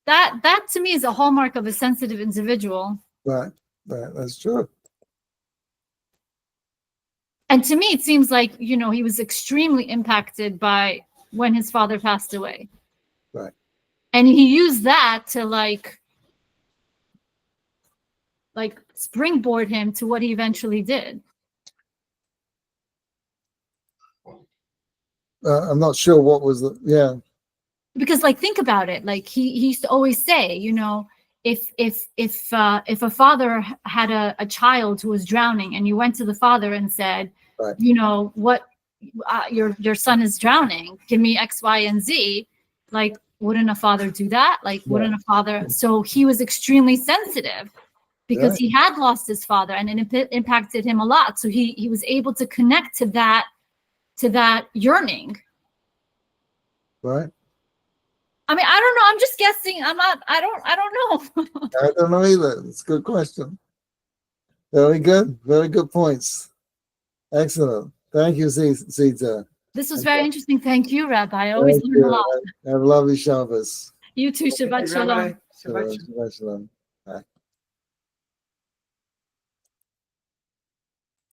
C: that to me is a hallmark of a sensitive individual.
A: Right. That's true.
C: And to me, it seems like, he was extremely impacted by when his father passed away.
A: Right.
C: And he used that to like springboard him to what he eventually did.
A: I'm not sure what was
C: Because think about it. Like he used to always say, if a father had a child who was drowning and you went to the father and said,
A: right.
C: What your son is drowning, give me X, Y, and Z, like wouldn't a father do that? Like wouldn't a father? So he was extremely sensitive because he had lost his father and it impacted him a lot. So he was able to connect to that yearning.
A: Right.
C: I mean, I don't know. I'm just guessing. I don't know.
A: I don't know either. It's a good question. Very good. Very good points. Excellent. Thank you, Zita.
C: This was very interesting. Thank you, Rabbi. I always learn a lot.
A: Have a lovely Shabbos.
C: You too. Shabbat shalom.
B: Shabbat shalom.
A: Shabbat shalom. Bye.